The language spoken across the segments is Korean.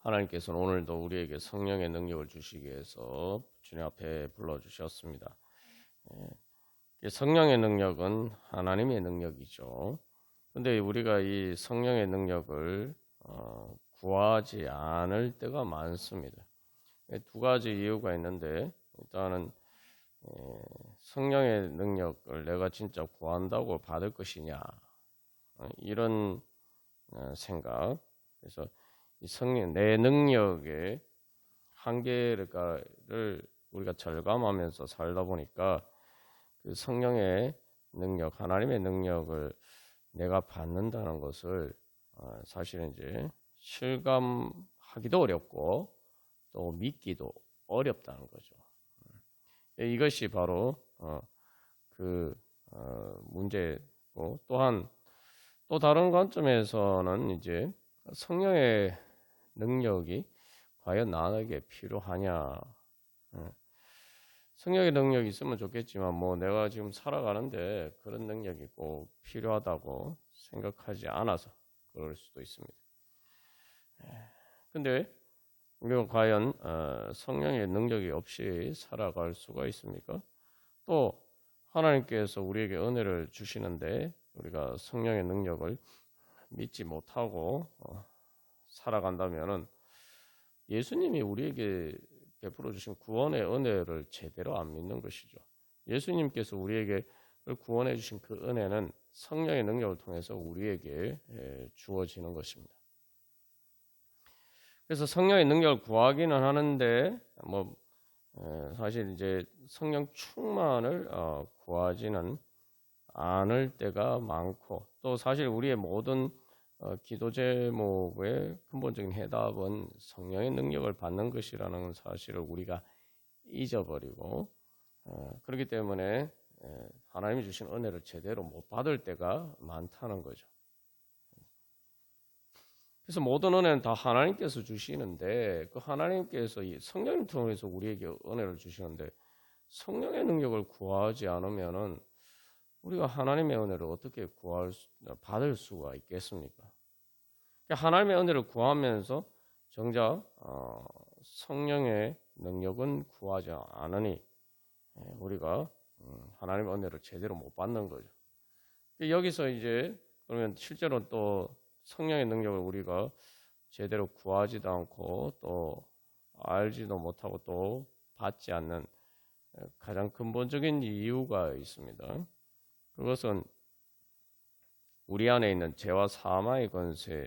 하나님께서는 오늘도 우리에게 성령의 능력을 주시기 위해서 주님 앞에 불러주셨습니다. 성령의 능력은 하나님의 능력이죠. 그런데 우리가 이 성령의 능력을 구하지 않을 때가 많습니다. 두 가지 이유가 있는데, 일단은 성령의 능력을 내가 진짜 구한다고 받을 것이냐, 이런 생각. 그래서 이 성령, 내 능력의 한계를 우리가 절감하면서 살다 보니까 그 성령의 능력, 하나님의 능력을 내가 받는다는 것을 사실은 이제 실감하기도 어렵고 또 믿기도 어렵다는 거죠. 이것이 바로 문제고, 또한 또 다른 관점에서는 이제 성령의 능력이 과연 나에게 필요하냐? 성령의 능력이 있으면 좋겠지만 내가 지금 살아가는데 그런 능력이 꼭 필요하다고 생각하지 않아서 그럴 수도 있습니다. 근데 우리가 과연 성령의 능력이 없이 살아갈 수가 있습니까? 또 하나님께서 우리에게 은혜를 주시는데 우리가 성령의 능력을 믿지 못하고 살아간다면은 예수님이 우리에게 베풀어 주신 구원의 은혜를 제대로 안 믿는 것이죠. 예수님께서 우리에게 구원해 주신 그 은혜는 성령의 능력을 통해서 우리에게 주어지는 것입니다. 그래서 성령의 능력을 구하기는 하는데 사실 이제 성령 충만을 구하지는 않을 때가 많고, 또 사실 우리의 모든 기도 제목의 근본적인 해답은 성령의 능력을 받는 것이라는 사실을 우리가 잊어버리고, 그렇기 때문에 하나님이 주신 은혜를 제대로 못 받을 때가 많다는 거죠. 그래서 모든 은혜는 다 하나님께서 주시는데, 그 하나님께서 이 성령을 통해서 우리에게 은혜를 주시는데 성령의 능력을 구하지 않으면은 우리가 하나님의 은혜를 어떻게 받을 수가 있겠습니까? 하나님의 은혜를 구하면서 정작 성령의 능력은 구하지 않으니 우리가 하나님의 은혜를 제대로 못 받는 거죠. 여기서 이제 그러면 실제로 또 성령의 능력을 우리가 제대로 구하지도 않고 또 알지도 못하고 또 받지 않는 가장 근본적인 이유가 있습니다. 그것은 우리 안에 있는 죄와 사망의 권세가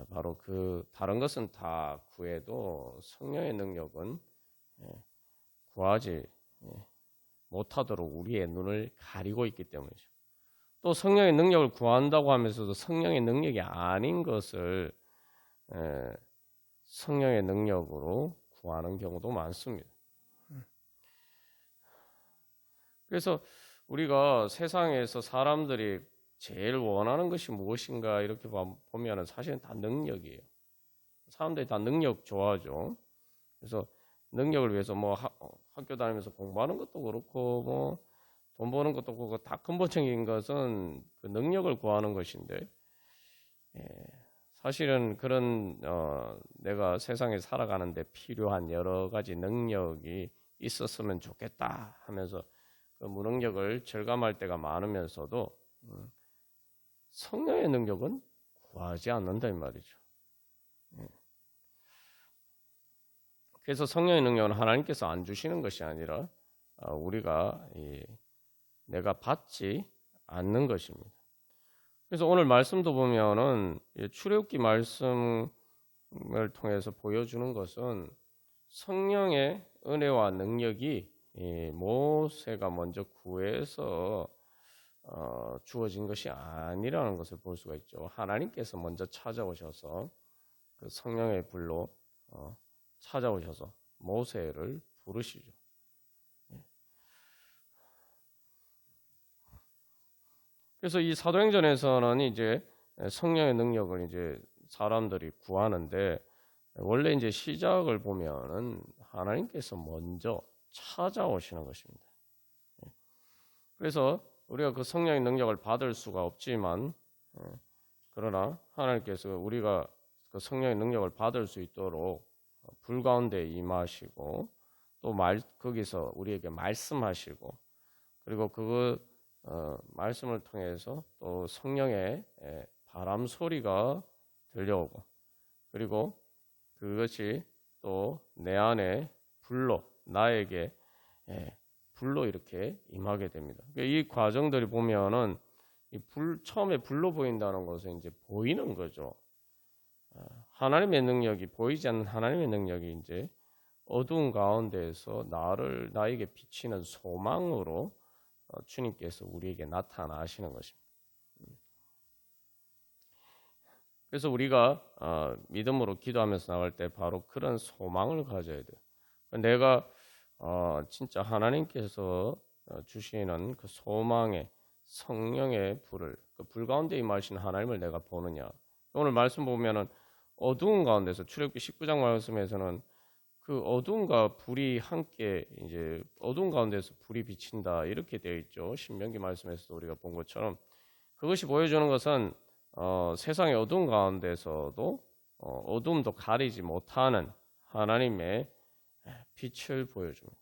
바로 다른 것은 다 구해도 성령의 능력은 구하지 못하도록 우리의 눈을 가리고 있기 때문이죠. 또 성령의 능력을 구한다고 하면서도 성령의 능력이 아닌 것을 성령의 능력으로 구하는 경우도 많습니다. 그래서 우리가 세상에서 사람들이 제일 원하는 것이 무엇인가 이렇게 보면 사실은 다 능력이에요. 사람들이 다 능력 좋아하죠. 그래서 능력을 위해서 학교 다니면서 공부하는 것도 그렇고 돈 버는 것도 그렇고 다 근본적인 것은 그 능력을 구하는 것인데, 사실은 그런 내가 세상에 살아가는데 필요한 여러 가지 능력이 있었으면 좋겠다 하면서 그 무능력을 절감할 때가 많으면서도 성령의 능력은 구하지 않는다 이 말이죠. 그래서 성령의 능력은 하나님께서 안 주시는 것이 아니라 우리가 내가 받지 않는 것입니다. 그래서 오늘 말씀도 보면은 출애굽기 말씀을 통해서 보여주는 것은 성령의 은혜와 능력이 모세가 먼저 구해서 주어진 것이 아니라는 것을 볼 수가 있죠. 하나님께서 먼저 찾아오셔서 그 성령의 불로 찾아오셔서 모세를 부르시죠. 그래서 이 사도행전에서는 이제 성령의 능력을 이제 사람들이 구하는데, 원래 이제 시작을 보면은 하나님께서 먼저 찾아오시는 것입니다. 그래서 우리가 그 성령의 능력을 받을 수가 없지만, 그러나 하나님께서 우리가 그 성령의 능력을 받을 수 있도록 불 가운데 임하시고 또 거기서 우리에게 말씀하시고 그리고 말씀을 통해서 또 성령의 바람 소리가 들려오고 그리고 그것이 또 내 안에 나에게 불로 이렇게 임하게 됩니다. 이 과정들이 보면은 처음에 불로 보인다는 것은 이제 보이는 거죠. 하나님의 능력이 보이지 않는 하나님의 능력이 이제 어두운 가운데에서 나에게 비치는 소망으로 주님께서 우리에게 나타나시는 것입니다. 그래서 우리가 믿음으로 기도하면서 나갈 때 바로 그런 소망을 가져야 돼요. 내가 진짜 하나님께서 주시는 그 소망의 성령의 불을 그 불 가운데 임하신 하나님을 내가 보느냐. 오늘 말씀 보면은 어두운 가운데서 출애굽기 19장 말씀에서는 그 어두움과 불이 함께 이제 어두운 가운데서 불이 비친다 이렇게 되어 있죠. 신명기 말씀에서도 우리가 본 것처럼 그것이 보여주는 것은 세상의 어두운 가운데서도 어두움도 가리지 못하는 하나님의 빛을 보여줍니다.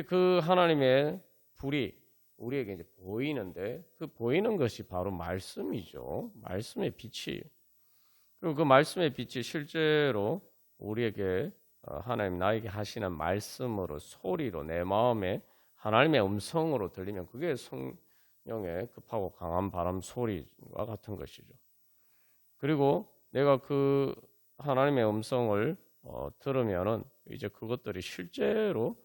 그 하나님의 불이 우리에게 이제 보이는데 그 보이는 것이 바로 말씀이죠. 말씀의 빛이. 그리고 그 말씀의 빛이 실제로 우리에게 하나님 나에게 하시는 말씀으로 소리로 내 마음에 하나님의 음성으로 들리면 그게 성령의 급하고 강한 바람 소리와 같은 것이죠. 그리고 내가 그 하나님의 음성을 들으면은 이제 그것들이 실제로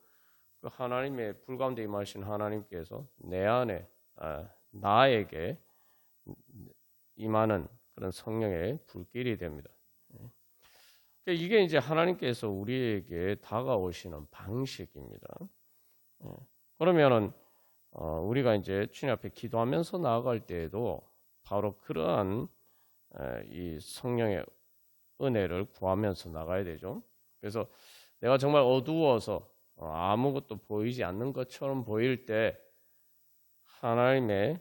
그 하나님의 불 가운데 임하신 하나님께서 내 안에 나에게 임하는 그런 성령의 불길이 됩니다. 이게 이제 하나님께서 우리에게 다가오시는 방식입니다. 그러면은 우리가 이제 주님 앞에 기도하면서 나아갈 때에도 바로 그러한 이 성령의 은혜를 구하면서 나가야 되죠. 그래서 내가 정말 어두워서 아무것도 보이지 않는 것처럼 보일 때 하나님의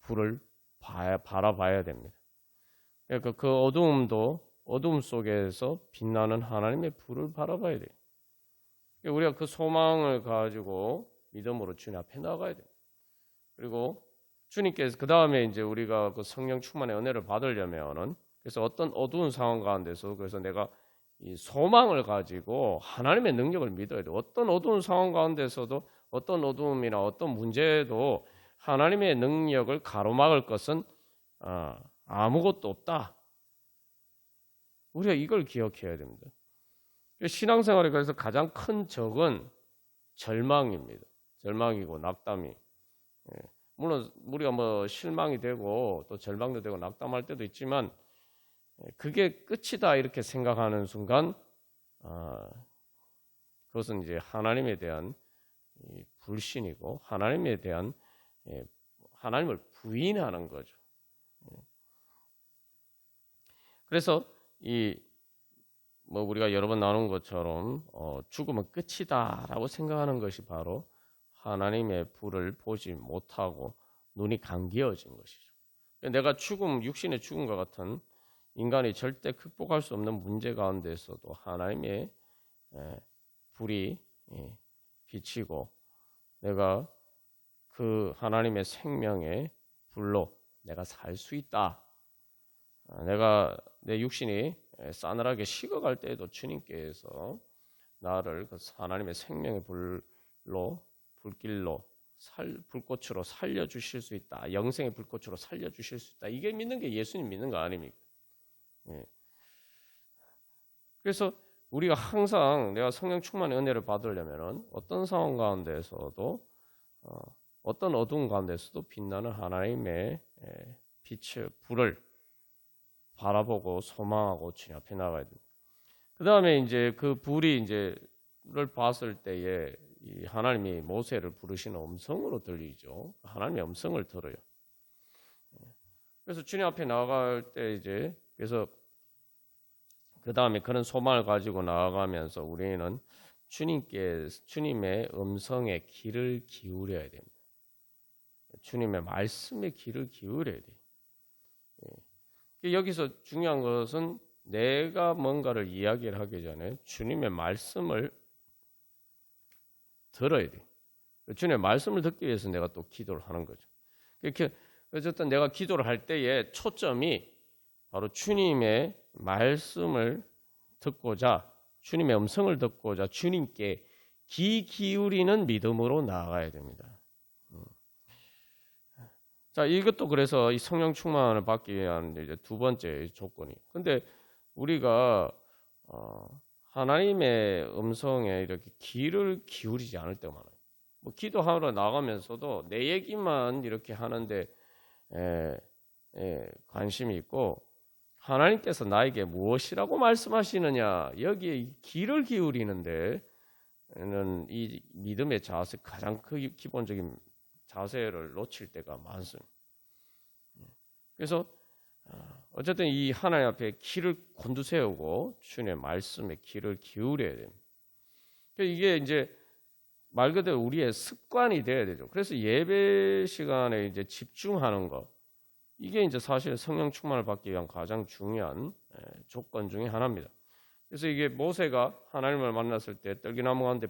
불을 바라봐야 됩니다. 그러니까 그 어두움 속에서 빛나는 하나님의 불을 바라봐야 돼요. 우리가 그 소망을 가지고 믿음으로 주님 앞에 나가야 돼요. 그리고 주님께서 그 다음에 이제 우리가 그 성령 충만의 은혜를 받으려면은 그래서 어떤 어두운 상황 가운데서 그래서 내가 이 소망을 가지고 하나님의 능력을 믿어야 돼요. 어떤 어두운 상황 가운데서도 어떤 어두움이나 어떤 문제도 하나님의 능력을 가로막을 것은 아무것도 없다. 우리가 이걸 기억해야 됩니다. 신앙생활에 그래서 가장 큰 적은 절망입니다. 절망이고 낙담이. 물론 우리가 뭐 실망이 되고 또 절망도 되고 낙담할 때도 있지만 그게 끝이다 이렇게 생각하는 순간 그것은 이제 하나님에 대한 불신이고 하나님에 대한 하나님을 부인하는 거죠. 그래서 뭐 우리가 여러 번 나눈 것처럼 죽음은 끝이다라고 생각하는 것이 바로 하나님의 불을 보지 못하고 눈이 감겨진 것이죠. 내가 육신의 죽음과 같은 인간이 절대 극복할 수 없는 문제 가운데서도 하나님의 불이 비치고 내가 그 하나님의 생명의 불로 내가 살 수 있다. 내가 내 육신이 싸늘하게 식어갈 때에도 주님께서 나를 그 하나님의 생명의 불길로 불꽃으로 살려주실 수 있다. 영생의 불꽃으로 살려주실 수 있다. 이게 믿는 게 예수님 믿는 거 아닙니까? 그래서 우리가 항상 내가 성령 충만의 은혜를 받으려면 어떤 상황 가운데서도 어떤 어두운 가운데서도 빛나는 하나님의 빛을 불을 바라보고 소망하고 주님 앞에 나가야 됩니다. 그 다음에 이제 그 불이 이제를 봤을 때에 이 하나님이 모세를 부르시는 음성으로 들리죠. 하나님의 음성을 들어요. 그래서 주님 앞에 나아갈 때 이제 그래서 그 다음에 그런 소망을 가지고 나아가면서 우리는 주님의 음성에 귀를 기울여야 됩니다. 주님의 말씀에 귀를 기울여야 돼요. 여기서 중요한 것은 내가 뭔가를 이야기를 하기 전에 주님의 말씀을 들어야 돼. 주님의 말씀을 듣기 위해서 내가 또 기도를 하는 거죠. 이렇게 어쨌든 내가 기도를 할 때에 초점이 바로 주님의 말씀을 듣고자, 주님의 음성을 듣고자 주님께 귀 기울이는 믿음으로 나아가야 됩니다. 자, 이것도 그래서 이 성령 충만을 받기 위한 이제 두 번째 조건이. 근데 우리가 하나님의 음성에 이렇게 귀를 기울이지 않을 때가 많아요. 뭐 기도하러 나가면서도 내 얘기만 이렇게 하는데 관심이 있고, 하나님께서 나에게 무엇이라고 말씀하시느냐 여기에 귀를 기울이는데는 이 믿음의 자세, 가장 기본적인 자세를 놓칠 때가 많습니다. 그래서 어쨌든 이 하나님 앞에 귀를 곤두세우고 주님의 말씀에 귀를 기울여야 됩니다. 이게 이제 말 그대로 우리의 습관이 돼야 되죠. 그래서 예배 시간에 이제 집중하는 것, 이게 이제 사실 성령 충만을 받기 위한 가장 중요한 조건 중에 하나입니다. 그래서 이게 모세가 하나님을 만났을 때 떨기나무 가운데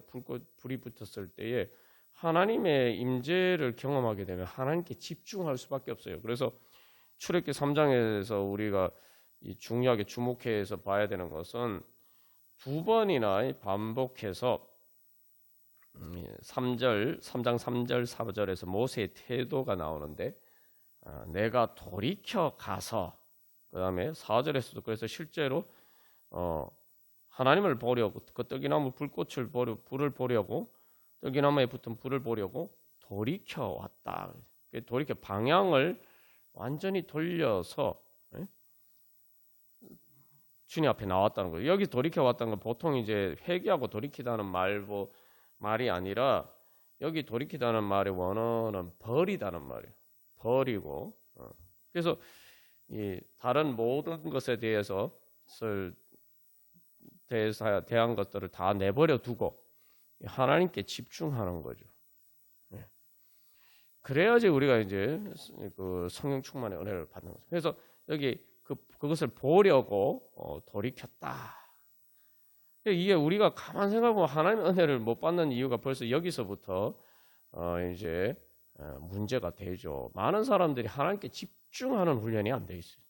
불이 붙었을 때에 하나님의 임재를 경험하게 되면 하나님께 집중할 수밖에 없어요. 그래서 출애굽기 3장에서 우리가 중요하게 주목해서 봐야 되는 것은 두 번이나 반복해서 3장 3절 4절에서 모세의 태도가 나오는데, 내가 돌이켜 가서, 그 다음에 4절에서도 그래서 실제로 하나님을 보려고, 그 떡이나무 불을 보려고, 떡이나무에 붙은 불을 보려고 돌이켜 왔다. 돌이켜 방향을 완전히 돌려서 주님 앞에 나왔다는 거예요. 여기 돌이켜 왔다는 건 보통 이제 회개하고 돌이키다는 말이 아니라, 여기 돌이키다는 말의 원어는 버리다는 말이에요. 버리고. 그래서 이 다른 모든 것에 대한 것들을 다 내버려 두고 하나님께 집중하는 거죠. 그래야지 우리가 이제 그 성령 충만의 은혜를 받는 거죠. 그래서 여기 그것을 보려고 돌이켰다. 이게 우리가 가만 생각하면 하나님의 은혜를 못 받는 이유가 벌써 여기서부터 이제 문제가 되죠. 많은 사람들이 하나님께 집중하는 훈련이 안 돼 있어요.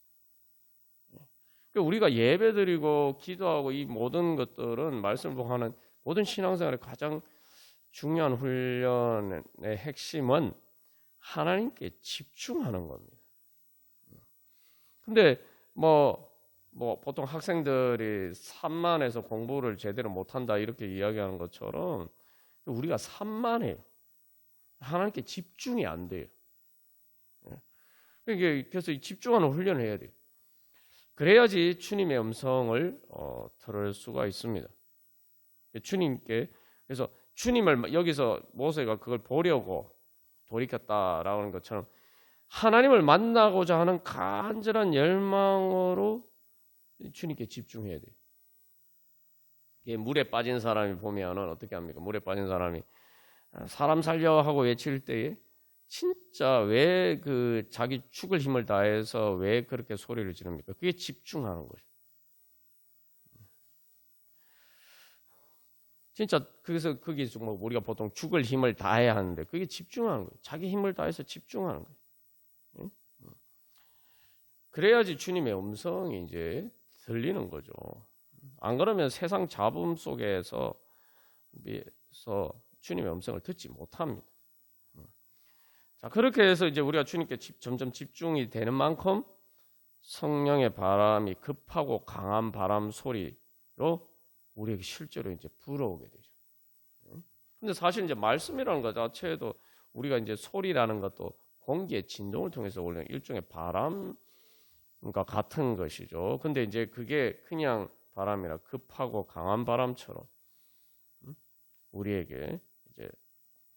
그러니까 우리가 예배드리고 기도하고 이 모든 것들은 말씀을 보하는 모든 신앙생활의 가장 중요한 훈련의 핵심은 하나님께 집중하는 겁니다. 근데 뭐 보통 학생들이 산만해서 공부를 제대로 못한다 이렇게 이야기하는 것처럼 우리가 산만해요. 하나님께 집중이 안 돼요. 그래서 집중하는 훈련을 해야 돼요. 그래야지 주님의 음성을 들을 수가 있습니다. 주님께, 그래서 주님을 여기서 모세가 그걸 보려고 돌이켰다라고 하는 것처럼 하나님을 만나고자 하는 간절한 열망으로 주님께 집중해야 돼요. 이게 물에 빠진 사람이 보면은 어떻게 합니까? 물에 빠진 사람이 사람 살려 하고 외칠 때에 진짜 왜 그 자기 죽을 힘을 다해서 왜 그렇게 소리를 지릅니까? 그게 집중하는 거죠. 진짜 그래서 그게 정말 우리가 보통 죽을 힘을 다해야 하는데 그게 집중하는 거예요. 자기 힘을 다해서 집중하는 거예요. 응? 그래야지 주님의 음성이 이제 들리는 거죠. 안 그러면 세상 잡음 속에서 주님의 음성을 듣지 못합니다. 자, 그렇게 해서 이제 우리가 주님께 점점 집중이 되는 만큼 성령의 바람이 급하고 강한 바람 소리로 우리에게 실제로 이제 불어오게 되죠. 근데 사실 이제 말씀이라는 것 자체도 우리가 이제 소리라는 것도 공기의 진동을 통해서 올리는 일종의 바람과 같은 것이죠. 근데 이제 그게 그냥 바람이라 급하고 강한 바람처럼 우리에게 이제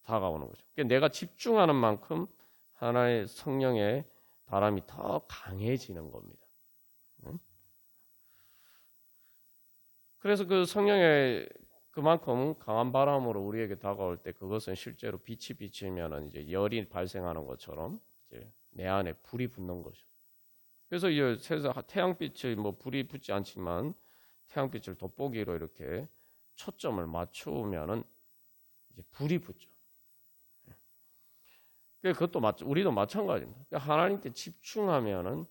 다가오는 거죠. 그러니까 내가 집중하는 만큼 하나의 성령의 바람이 더 강해지는 겁니다. 그래서 그 성령의 그만큼 강한 바람으로 우리에게 다가올 때 그것은 실제로 빛이 비치면은 이제 열이 발생하는 것처럼 이제 내 안에 불이 붙는 거죠. 그래서 이 태양빛이 뭐 불이 붙지 않지만 태양빛을 돋보기로 이렇게 초점을 맞추면은 이제 불이 붙죠. 그것도 우리도 마찬가지입니다. 그러니까 하나님께 집중하면은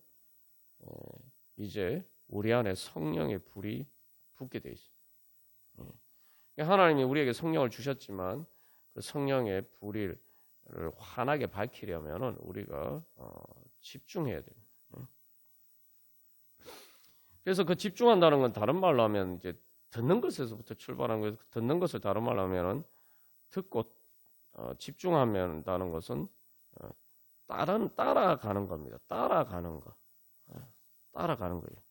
이제 우리 안에 성령의 불이 붙게 돼 있어요. 그러니까 하나님이 우리에게 성령을 주셨지만 그 성령의 불을 환하게 밝히려면은 우리가 집중해야 돼요. 그래서 그 집중한다는 건 다른 말로 하면 이제 듣는 것에서부터 출발한 거예요. 듣는 것을 다른 말로 하면은 듣고 집중하면다는 것은 따라가는 겁니다. 따라가는 거. 따라가는 거예요.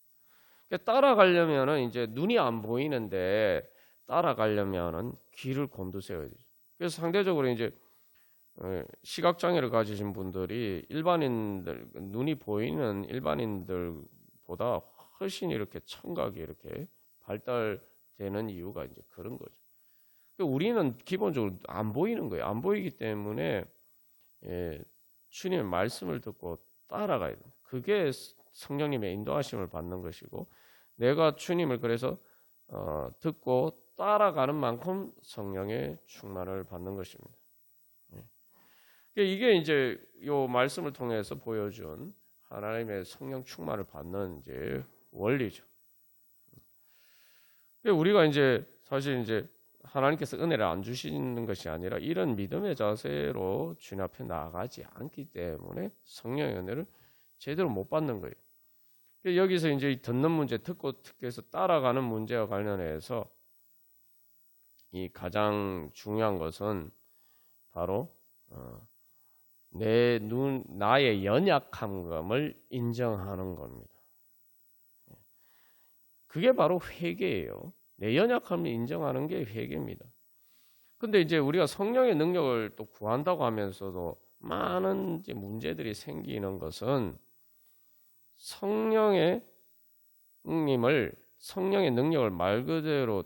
그러니까 따라가려면은 이제 눈이 안 보이는데 따라가려면은 귀를 곤두세워야 되죠. 그래서 상대적으로 이제 시각장애를 가지신 분들이 일반인들, 눈이 보이는 일반인들보다 훨씬 이렇게 청각이 이렇게 발달되는 이유가 이제 그런 거죠. 우리는 기본적으로 안 보이는 거예요. 안 보이기 때문에 주님의 말씀을 듣고 따라가야 돼요. 그게 성령님의 인도하심을 받는 것이고, 내가 주님을 그래서 듣고 따라가는 만큼 성령의 충만을 받는 것입니다. 이게 이제 요 말씀을 통해서 보여준 하나님의 성령 충만을 받는 이제 원리죠. 우리가 이제 사실 이제 하나님께서 은혜를 안 주시는 것이 아니라 이런 믿음의 자세로 주님 앞에 나아가지 않기 때문에 성령의 은혜를 제대로 못 받는 거예요. 여기서 이제 듣는 문제, 듣고 특별해서 따라가는 문제와 관련해서 이 가장 중요한 것은 바로 나의 연약함을 인정하는 겁니다. 그게 바로 회개예요. 내 연약함을 인정하는 게 회개입니다. 근데 이제 우리가 성령의 능력을 또 구한다고 하면서도 많은 이제 문제들이 생기는 것은 성령의 능력을 말 그대로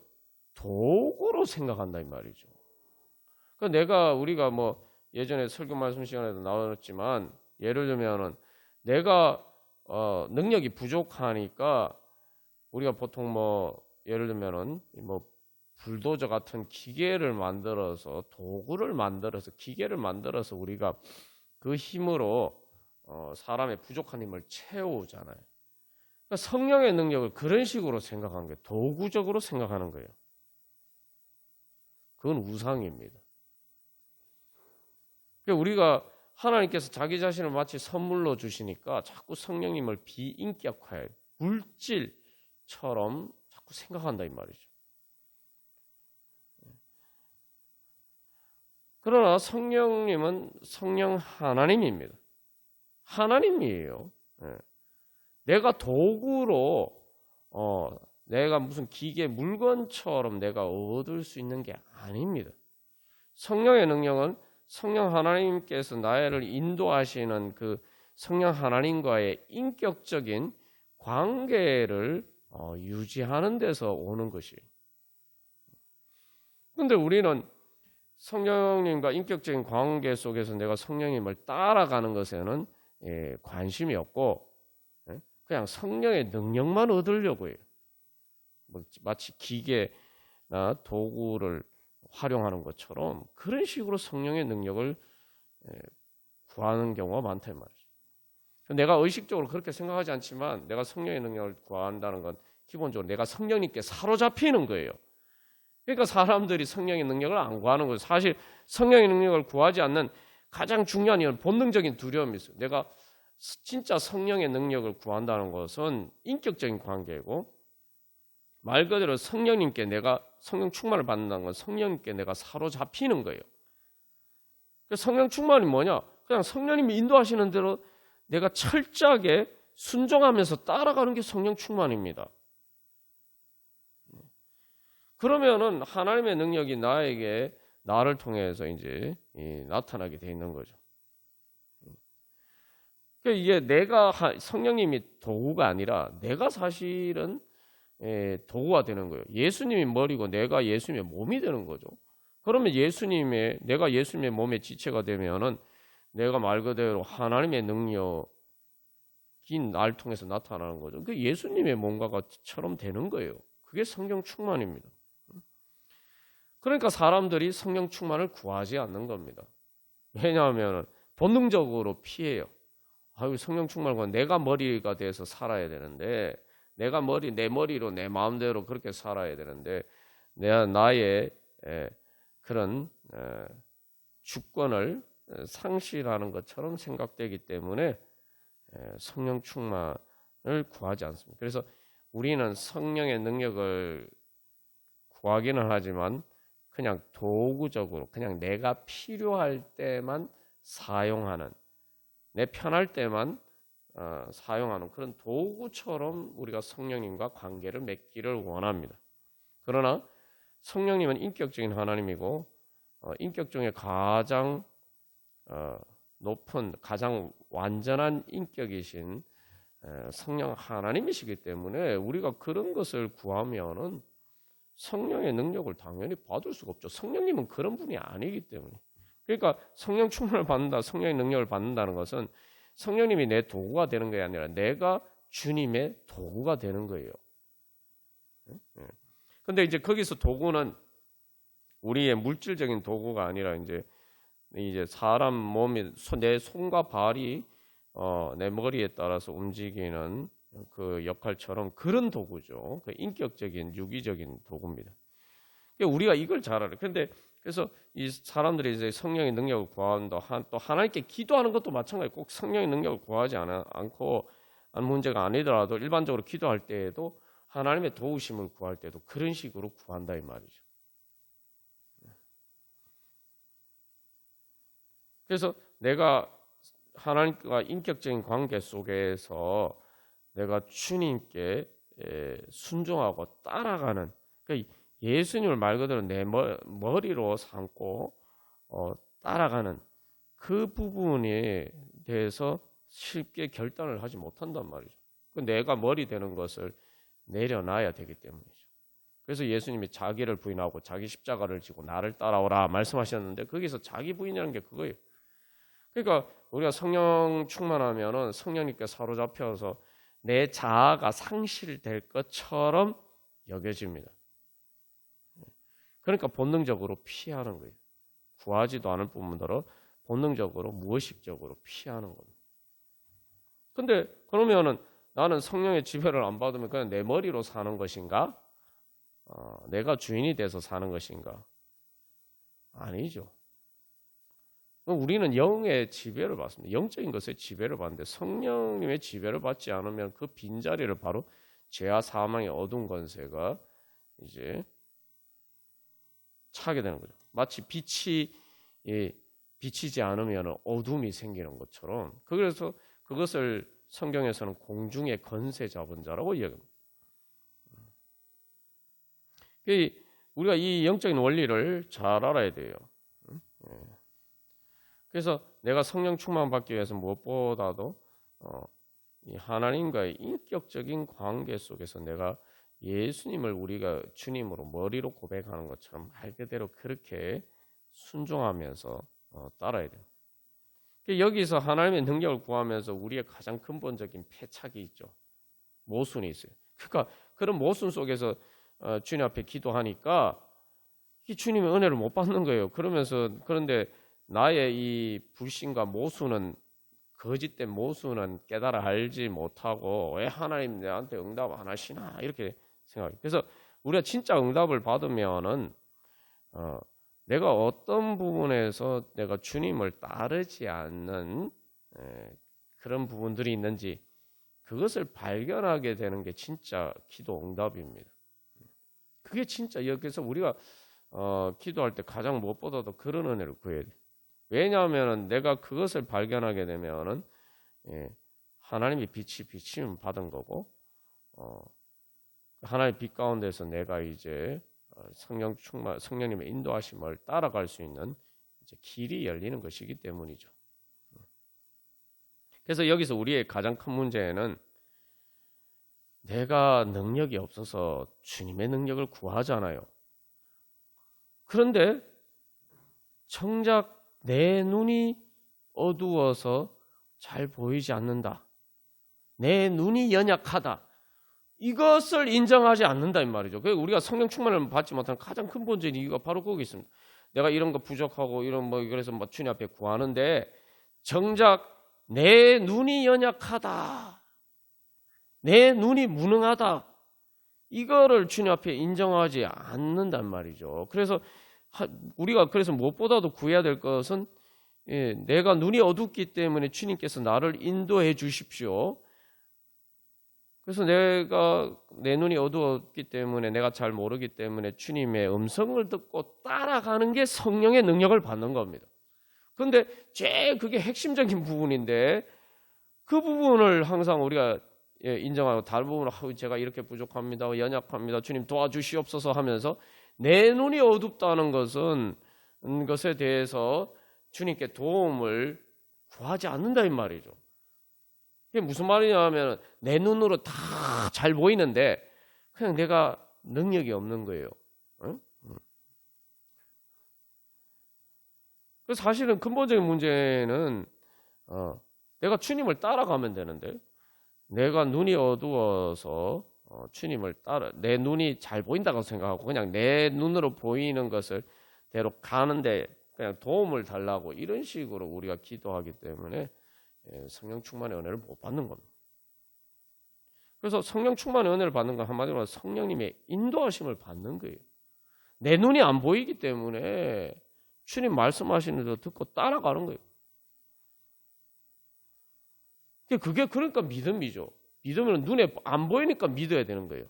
도구로 생각한다 이 말이죠. 그러니까 우리가 뭐 예전에 설교 말씀 시간에도 나왔지만 예를 들면은 내가 능력이 부족하니까 우리가 보통 뭐 예를 들면은 뭐 불도저 같은 기계를 만들어서 기계를 만들어서 우리가 그 힘으로 사람의 부족한 힘을 채우잖아요. 그러니까 성령의 능력을 그런 식으로 생각하는 거예요. 도구적으로 생각하는 거예요. 그건 우상입니다. 그러니까 우리가 하나님께서 자기 자신을 마치 선물로 주시니까 자꾸 성령님을 비인격화해 물질처럼 자꾸 생각한다 이 말이죠. 그러나 성령님은 성령 하나님입니다. 하나님이에요. 내가 도구로 내가 무슨 기계 물건처럼 내가 얻을 수 있는 게 아닙니다. 성령의 능력은 성령 하나님께서 나를 인도하시는 그 성령 하나님과의 인격적인 관계를 유지하는 데서 오는 것이에요. 그런데 우리는 성령님과 인격적인 관계 속에서 내가 성령님을 따라가는 것에는 관심이 없고 그냥 성령의 능력만 얻으려고 해요. 마치 기계나 도구를 활용하는 것처럼 그런 식으로 성령의 능력을 구하는 경우가 많단 말이죠. 내가 의식적으로 그렇게 생각하지 않지만 내가 성령의 능력을 구한다는 건 기본적으로 내가 성령님께 사로잡히는 거예요. 그러니까 사람들이 성령의 능력을 안 구하는 거예요. 사실 성령의 능력을 구하지 않는 가장 중요한 이유는 본능적인 두려움이 있어요. 내가 진짜 성령의 능력을 구한다는 것은 인격적인 관계고 말 그대로 성령님께 내가 성령 충만을 받는다는 건 성령님께 내가 사로잡히는 거예요. 성령 충만이 뭐냐? 그냥 성령님이 인도하시는 대로 내가 철저하게 순종하면서 따라가는 게 성령 충만입니다. 그러면은 하나님의 능력이 나를 통해서 이제 나타나게 돼 있는 거죠. 그러니까 이게 내가 성령님이 도구가 아니라 내가 사실은 도구가 되는 거예요. 예수님이 머리고 내가 예수님의 몸이 되는 거죠. 그러면 내가 예수님의 몸의 지체가 되면은 내가 말 그대로 하나님의 능력이 긴 날 통해서 나타나는 거죠. 그 예수님의 뭔가가처럼 되는 거예요. 그게 성령 충만입니다. 그러니까 사람들이 성령 충만을 구하지 않는 겁니다. 왜냐하면 본능적으로 피해요. 아유, 성령 충만과 내가 머리가 돼서 살아야 되는데, 내 머리로 내 마음대로 그렇게 살아야 되는데, 나의 그런 주권을 상실하는 것처럼 생각되기 때문에 성령 충만을 구하지 않습니다. 그래서 우리는 성령의 능력을 구하기는 하지만 그냥 도구적으로 그냥 내가 필요할 때만 사용하는, 내 편할 때만 사용하는 그런 도구처럼 우리가 성령님과 관계를 맺기를 원합니다. 그러나 성령님은 인격적인 하나님이고 인격 중에 가장 높은, 가장 완전한 인격이신 성령 하나님이시기 때문에 우리가 그런 것을 구하면은 성령의 능력을 당연히 받을 수가 없죠. 성령님은 그런 분이 아니기 때문에. 그러니까 성령 충만을 받는다, 성령의 능력을 받는다는 것은 성령님이 내 도구가 되는 게 아니라 내가 주님의 도구가 되는 거예요. 근데 이제 거기서 도구는 우리의 물질적인 도구가 아니라 이제 사람 몸이, 내 손과 발이 내 머리에 따라서 움직이는 그 역할처럼 그런 도구죠. 그 인격적인 유기적인 도구입니다. 그러니까 우리가 이걸 잘 알아요. 근데 그래서 이 사람들이 이제 성령의 능력을 구한다, 또 하나님께 기도하는 것도 마찬가지. 꼭 성령의 능력을 구하지 않고 하는 문제가 아니더라도 일반적으로 기도할 때에도 하나님의 도우심을 구할 때도 그런 식으로 구한다 이 말이죠. 그래서 내가 하나님과 인격적인 관계 속에서 내가 주님께 순종하고 따라가는, 그러니까 예수님을 말 그대로 내 머리로 삼고 따라가는 그 부분에 대해서 쉽게 결단을 하지 못한단 말이죠. 내가 머리 되는 것을 내려놔야 되기 때문이죠. 그래서 예수님이 자기를 부인하고 자기 십자가를 지고 나를 따라오라 말씀하셨는데 거기서 자기 부인이라는 게 그거예요. 그러니까 우리가 성령 충만하면은 성령님께 사로잡혀서 내 자아가 상실될 것처럼 여겨집니다. 그러니까 본능적으로 피하는 거예요. 구하지도 않을 뿐더러 본능적으로 무의식적으로 피하는 겁니다. 근데 그러면은 나는 성령의 지배를 안 받으면 그냥 내 머리로 사는 것인가? 내가 주인이 돼서 사는 것인가? 아니죠. 우리는 영의 지배를 받습니다. 영적인 것에 지배를 받는데 성령님의 지배를 받지 않으면 그 빈자리를 바로 죄와 사망의 어두운 권세가 이제 차게 되는 거죠. 마치 빛이 비치지 않으면 어둠이 생기는 것처럼. 그래서 그것을 성경에서는 공중의 권세 잡은 자라고 이야기합니다. 우리가 이 영적인 원리를 잘 알아야 돼요. 그래서 내가 성령 충만 받기 위해서 무엇보다도 이 하나님과의 인격적인 관계 속에서 내가 예수님을 우리가 주님으로 머리로 고백하는 것처럼 말 그대로 그렇게 순종하면서 따라야 돼요. 여기서 하나님의 능력을 구하면서 우리의 가장 근본적인 패착이 있죠. 모순이 있어요. 그러니까 그런 모순 속에서 주님 앞에 기도하니까 이 주님의 은혜를 못 받는 거예요. 그런데 나의 이 불신과 모순은, 거짓된 모순은 깨달아 알지 못하고 왜 하나님 내한테 응답 안 하시나 이렇게 생각해요. 그래서 우리가 진짜 응답을 받으면은 내가 어떤 부분에서 내가 주님을 따르지 않는 그런 부분들이 있는지 그것을 발견하게 되는 게 진짜 기도 응답입니다. 그게 진짜 여기서 우리가 기도할 때 가장 무엇보다도 그런 은혜를 구해야 돼요. 왜냐하면 내가 그것을 발견하게 되면은 하나님의 빛이 비침을 받은 거고 하나님의 빛 가운데서 내가 이제 성령님의 인도하심을 따라갈 수 있는 이제 길이 열리는 것이기 때문이죠. 그래서 여기서 우리의 가장 큰 문제는 내가 능력이 없어서 주님의 능력을 구하잖아요. 그런데 정작 내 눈이 어두워서 잘 보이지 않는다. 내 눈이 연약하다. 이것을 인정하지 않는다 이 말이죠. 그래서 우리가 성령 충만을 받지 못하는 가장 근본적인 이유가 바로 거기 있습니다. 내가 이런 거 부족하고 이런 뭐 그래서 뭐 주님 앞에 구하는데 정작 내 눈이 연약하다. 내 눈이 무능하다. 이거를 주님 앞에 인정하지 않는단 말이죠. 그래서 우리가 그래서 무엇보다도 구해야 될 것은 내가 눈이 어둡기 때문에 주님께서 나를 인도해 주십시오. 그래서 내가 내 눈이 어두웠기 때문에 내가 잘 모르기 때문에 주님의 음성을 듣고 따라가는 게 성령의 능력을 받는 겁니다. 그런데 제일 그게 핵심적인 부분인데 그 부분을 항상 우리가 인정하고 다른 부분은 제가 이렇게 부족합니다. 연약합니다. 주님 도와주시옵소서 하면서 내 눈이 어둡다는 것에 대해서 주님께 도움을 구하지 않는다 이 말이죠. 이게 무슨 말이냐 하면 내 눈으로 다 잘 보이는데 그냥 내가 능력이 없는 거예요. 응? 그래서 사실은 근본적인 문제는 내가 주님을 따라가면 되는데 내가 눈이 어두워서 주님을 내 눈이 잘 보인다고 생각하고 그냥 내 눈으로 보이는 것을 대로 가는데 그냥 도움을 달라고 이런 식으로 우리가 기도하기 때문에 성령 충만의 은혜를 못 받는 겁니다. 그래서 성령 충만의 은혜를 받는 건 한마디로 말해서 성령님의 인도하심을 받는 거예요. 내 눈이 안 보이기 때문에 주님 말씀하시는 대로 듣고 따라가는 거예요. 그게 그러니까 믿음이죠. 믿음은 눈에 안 보이니까 믿어야 되는 거예요.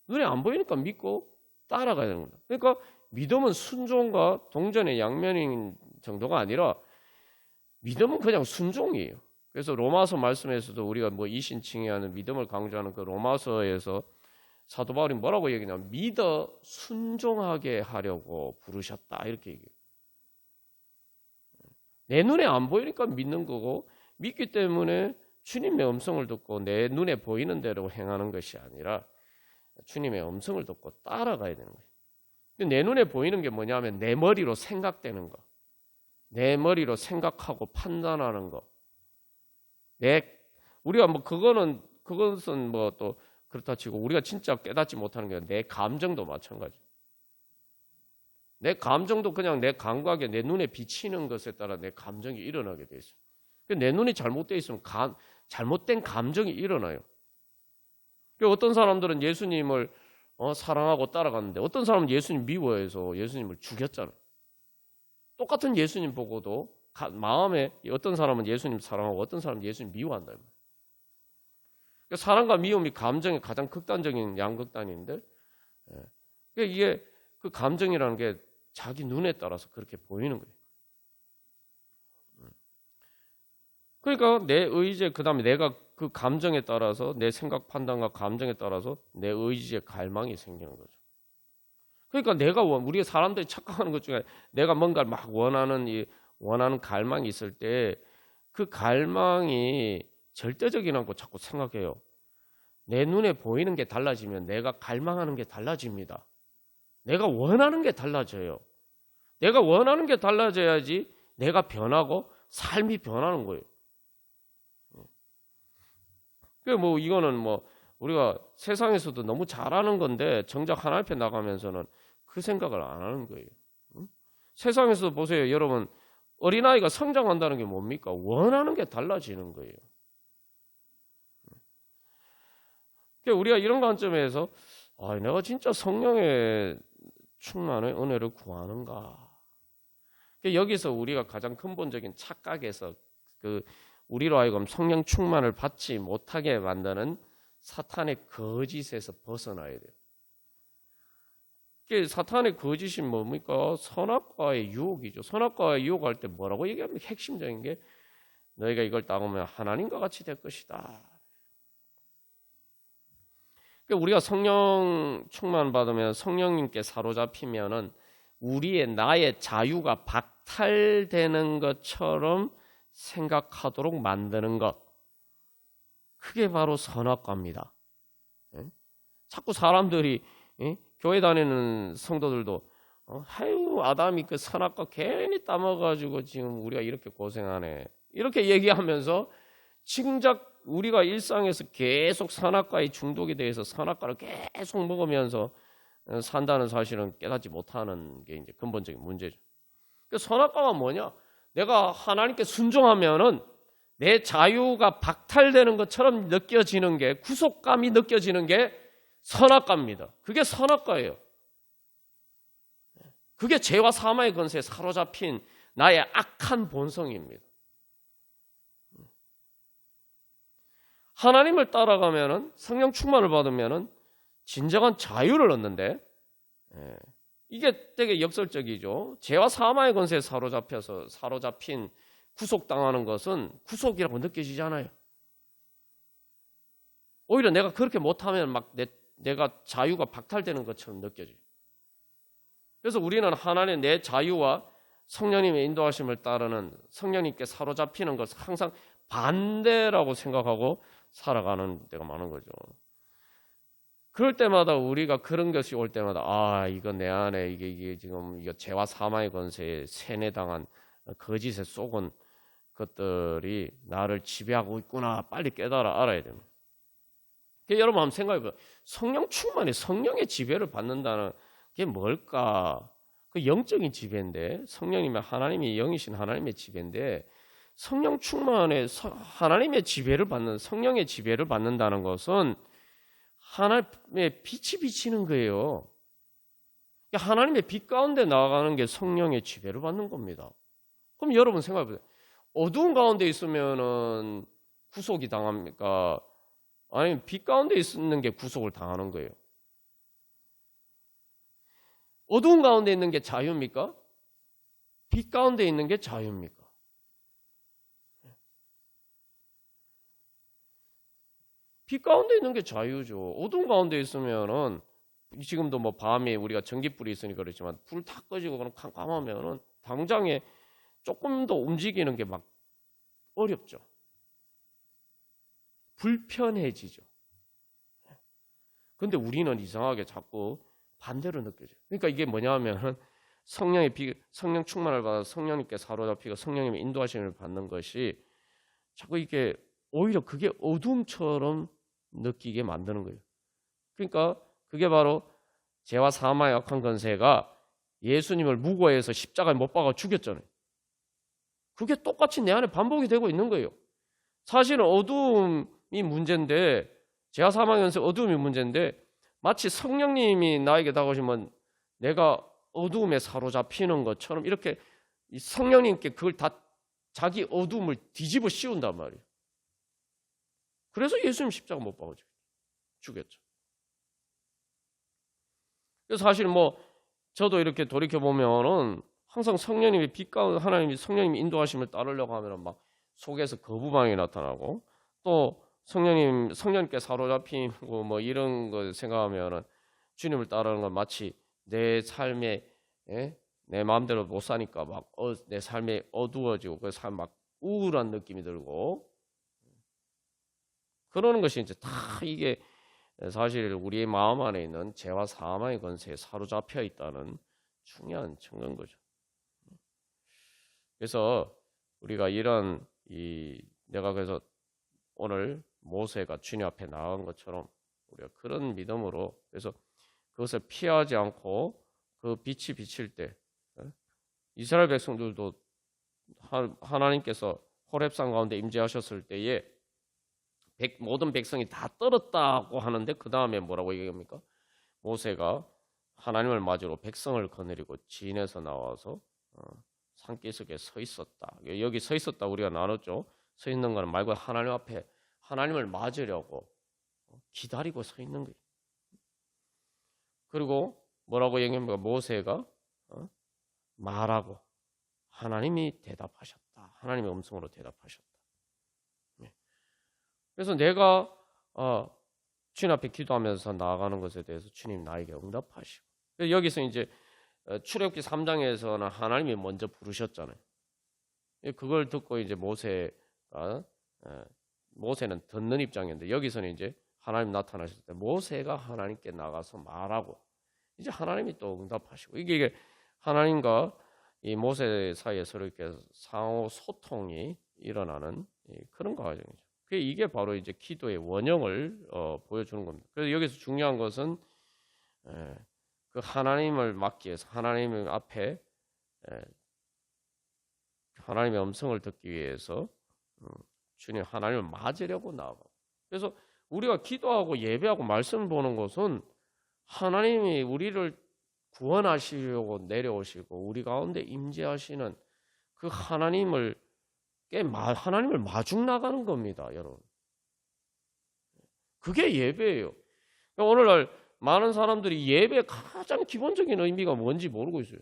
눈에 안 보이니까 믿고 따라가야 되는 겁니다. 그러니까 믿음은 순종과 동전의 양면인 정도가 아니라 믿음은 그냥 순종이에요. 그래서 로마서 말씀에서도 우리가 뭐 이신칭의하는 믿음을 강조하는 그 로마서에서 사도 바울이 뭐라고 얘기냐면 믿어 순종하게 하려고 부르셨다 이렇게 얘기해요. 내 눈에 안 보이니까 믿는 거고 믿기 때문에 주님의 음성을 듣고 내 눈에 보이는 대로 행하는 것이 아니라 주님의 음성을 듣고 따라가야 되는 거예요. 내 눈에 보이는 게 뭐냐면 내 머리로 생각되는 거. 내 머리로 생각하고 판단하는 거. 우리가 뭐 그것은 뭐 또 그렇다 치고 우리가 진짜 깨닫지 못하는 게 내 감정도 마찬가지. 내 감정도 그냥 내 감각에 내 눈에 비치는 것에 따라 내 감정이 일어나게 돼 있어요. 내 눈이 잘못되어 있으면 잘못된 감정이 일어나요. 어떤 사람들은 예수님을 사랑하고 따라갔는데 어떤 사람은 예수님 미워해서 예수님을 죽였잖아요. 똑같은 예수님 보고도 마음에 어떤 사람은 예수님 사랑하고 어떤 사람은 예수님 미워한다. 그러니까 사랑과 미움이 감정의 가장 극단적인 양극단인데 이게 그 감정이라는 게 자기 눈에 따라서 그렇게 보이는 거예요. 그러니까 내 의지에 그다음에 내가 그 감정에 따라서 내 생각 판단과 감정에 따라서 내 의지에 갈망이 생기는 거죠. 그러니까 우리가 사람들이 착각하는 것 중에 내가 뭔가를 막 원하는 갈망이 있을 때 그 갈망이 절대적이라고 자꾸 생각해요. 내 눈에 보이는 게 달라지면 내가 갈망하는 게 달라집니다. 내가 원하는 게 달라져요. 내가 원하는 게 달라져야지 내가 변하고 삶이 변하는 거예요. 뭐 이거는 뭐 우리가 세상에서도 너무 잘하는 건데 정작 하나님 앞에 나가면서는 그 생각을 안 하는 거예요. 세상에서 보세요, 여러분. 어린아이가 성장한다는 게 뭡니까? 원하는 게 달라지는 거예요. 우리가 이런 관점에서 내가 진짜 성령의 충만의 은혜를 구하는가? 여기서 우리가 가장 근본적인 착각에서 우리로 하여금 성령 충만을 받지 못하게 만드는 사탄의 거짓에서 벗어나야 돼요. 사탄의 거짓이 뭡니까? 선악과의 유혹이죠. 선악과의 유혹할 때 뭐라고 얘기하면 핵심적인 게 너희가 이걸 따르면 하나님과 같이 될 것이다. 우리가 성령 충만 받으면 성령님께 사로잡히면은 나의 자유가 박탈되는 것처럼 생각하도록 만드는 것. 그게 바로 선악과입니다. 자꾸 사람들이 교회 다니는 성도들도 아담이 그 선악과 괜히 따먹어가지고 지금 우리가 이렇게 고생하네. 이렇게 얘기하면서 진작 우리가 일상에서 계속 선악과에 중독이 돼서 선악과를 계속 먹으면서 산다는 사실은 깨닫지 못하는 게 이제 근본적인 문제죠. 그 선악과가 뭐냐? 내가 하나님께 순종하면은 내 자유가 박탈되는 것처럼 느껴지는 게, 구속감이 느껴지는 게 선악과입니다. 그게 선악과예요. 그게 죄와 사망의 권세에 사로잡힌 나의 악한 본성입니다. 하나님을 따라가면은, 성령 충만을 받으면은 진정한 자유를 얻는데, 이게 되게 역설적이죠. 죄와 사망의 권세에 사로잡힌 구속당하는 것은 구속이라고 느껴지지 않아요. 오히려 내가 그렇게 못하면 막 내가 자유가 박탈되는 것처럼 느껴져요. 그래서 우리는 하나님의 내 자유와 성령님의 인도하심을 따르는, 성령님께 사로잡히는 것을 항상 반대라고 생각하고 살아가는 때가 많은 거죠. 그럴 때마다, 우리가 그런 것이 올 때마다, 이거 내 안에 이게 지금 이거 죄와 사망의 권세에 세뇌당한 거짓에 속은 것들이 나를 지배하고 있구나, 빨리 깨달아 알아야 됩니다. 여러분 한번 생각해봐요. 성령 충만이 성령의 지배를 받는다는 게 뭘까? 그 영적인 지배인데, 성령님의, 하나님이 영이신 하나님의 지배인데, 성령 충만에 하나님의 지배를 받는, 성령의 지배를 받는다는 것은 하나님의 빛이 비치는 거예요. 하나님의 빛 가운데 나아가는 게 성령의 지배를 받는 겁니다. 그럼 여러분 생각해보세요. 어두운 가운데 있으면은 구속이 당합니까? 아니면 빛 가운데 있는 게 구속을 당하는 거예요. 어두운 가운데 있는 게 자유입니까? 빛 가운데 있는 게 자유입니까? 빛 가운데 있는 게 자유죠. 어두운 가운데 있으면은, 지금도 뭐 밤에 우리가 전기불이 있으니까 그렇지만 불 다 꺼지고 그럼 캄캄하면은 당장에 조금 더 움직이는 게 막 어렵죠. 불편해지죠. 근데 우리는 이상하게 자꾸 반대로 느껴져요. 그러니까 이게 뭐냐면 성령 충만을 받아 성령님께 사로잡히고 성령님의 인도하심을 받는 것이 자꾸 이게 오히려 그게 어둠처럼 느끼게 만드는 거예요. 그러니까 그게 바로 죄와 사망의 악한 권세가 예수님을 무고해서 십자가에 못 박아 죽였잖아요. 그게 똑같이 내 안에 반복이 되고 있는 거예요. 사실은 어두움이 문제인데, 죄와 사망의 권세, 어두움이 문제인데, 마치 성령님이 나에게 다가오시면 내가 어두움에 사로잡히는 것처럼 이렇게 성령님께 그걸 다 자기 어두움을 뒤집어 씌운단 말이에요. 그래서 예수님 십자가 못 박아 죽였죠. 그래서 사실 뭐 저도 이렇게 돌이켜 보면은 항상 성령님의 빛 가운데 하나님이 성령님이 인도하심을 따르려고 하면은 막 속에서 거부감이 나타나고, 또 성령님께 사로잡히고 뭐 이런 거 생각하면은 주님을 따르는 건 마치 내 삶에 내 마음대로 못 사니까 막 내 삶이 어두워지고 그 삶 막 우울한 느낌이 들고, 그러는 것이 이제 다 이게 사실 우리의 마음 안에 있는 죄와 사망의 권세에 사로잡혀 있다는 중요한 증거인 거죠. 그래서 우리가 내가 그래서 오늘 모세가 주님 앞에 나간 것처럼 우리가 그런 믿음으로, 그래서 그것을 피하지 않고 그 빛이 비칠 때, 이스라엘 백성들도 하나님께서 호렙산 가운데 임재하셨을 때에 모든 백성이 다 떨었다고 하는데 그 다음에 뭐라고 얘기합니까? 모세가 하나님을 맞으러 백성을 거느리고 진에서 나와서 산기슭에 서 있었다. 여기 서 있었다 우리가 나눴죠. 서 있는 거는 말고 하나님 앞에 하나님을 맞으려고 기다리고 서 있는 거예요. 그리고 뭐라고 얘기합니까? 모세가 말하고 하나님이 대답하셨다. 하나님의 음성으로 대답하셨다. 그래서 내가 주님 앞에 기도하면서 나아가는 것에 대해서 주님 나에게 응답하시고, 여기서 이제 출애굽기 3장에서는 하나님이 먼저 부르셨잖아요. 그걸 듣고 이제 모세는 듣는 입장인데, 여기서는 이제 하나님 나타나셨을 때 모세가 하나님께 나가서 말하고 이제 하나님이 또 응답하시고, 이게 하나님과 이 모세 사이에서 이렇게 상호 소통이 일어나는 그런 과정이죠. 이게 바로 이제 기도의 원형을 보여주는 겁니다. 그래서 여기서 중요한 것은 그 하나님을 막기 위해서 하나님 앞에 하나님의 음성을 듣기 위해서 주님 하나님을 맞으려고 나아가고. 그래서 우리가 기도하고 예배하고 말씀을 보는 것은 하나님이 우리를 구원하시려고 내려오시고 우리 가운데 임재하시는 그 하나님을 마중 나가는 겁니다, 여러분. 그게 예배예요. 오늘날 많은 사람들이 예배의 가장 기본적인 의미가 뭔지 모르고 있어요.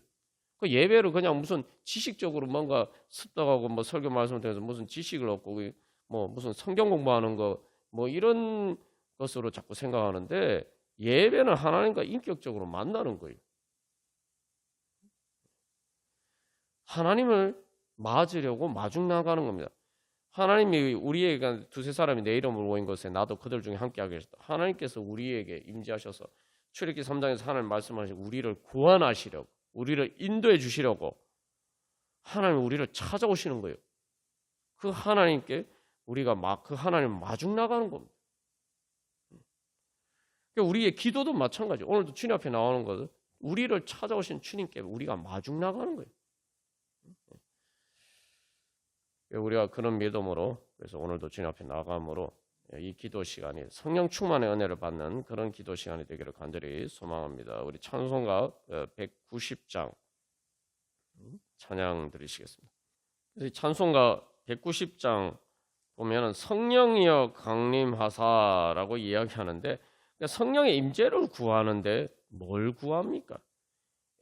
그 예배를 그냥 무슨 지식적으로 뭔가 습득하고 뭐 설교 말씀을 통해서 무슨 지식을 얻고 뭐 무슨 성경 공부하는 거 뭐 이런 것으로 자꾸 생각하는데 예배는 하나님과 인격적으로 만나는 거예요. 하나님을 맞으려고 마중 나가는 겁니다. 하나님이 우리에게 두세 사람이 내 이름으로 모인 것에 나도 그들 중에 함께하게 하셨다. 하나님께서 우리에게 임재하셔서 출애굽기 3장에서 하나님 말씀하시고 우리를 구원하시려고 우리를 인도해 주시려고 하나님 우리를 찾아오시는 거예요. 그 하나님께 우리가 그 하나님을 마중 나가는 겁니다. 우리의 기도도 마찬가지예요. 오늘도 주님 앞에 나오는 것은 우리를 찾아오신 주님께 우리가 마중 나가는 거예요. 우리가 그런 믿음으로 그래서 오늘도 주님 앞에 나감으로 이 기도 시간이 성령 충만의 은혜를 받는 그런 기도 시간이 되기를 간절히 소망합니다. 우리 찬송가 190장 찬양 드리시겠습니다. 그래서 찬송가 190장 보면은 성령이여 강림하사라고 이야기하는데 성령의 임재를 구하는데 뭘 구합니까?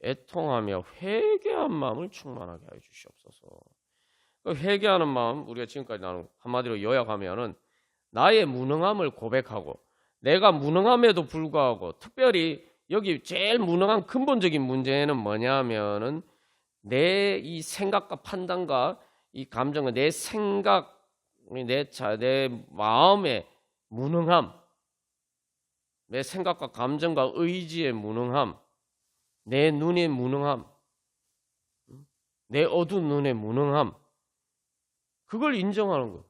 애통하며 회개한 마음을 충만하게 하여 주시옵소서. 회개하는 마음 우리가 지금까지 나눈 한마디로 요약하면은 나의 무능함을 고백하고 내가 무능함에도 불구하고 특별히 여기 제일 무능한 근본적인 문제는 뭐냐면은 내 이 생각과 판단과 이 감정과 내 생각 내 마음의 무능함 내 생각과 감정과 의지의 무능함 내 눈의 무능함 내 어두운 눈의 무능함 그걸 인정하는 거예요.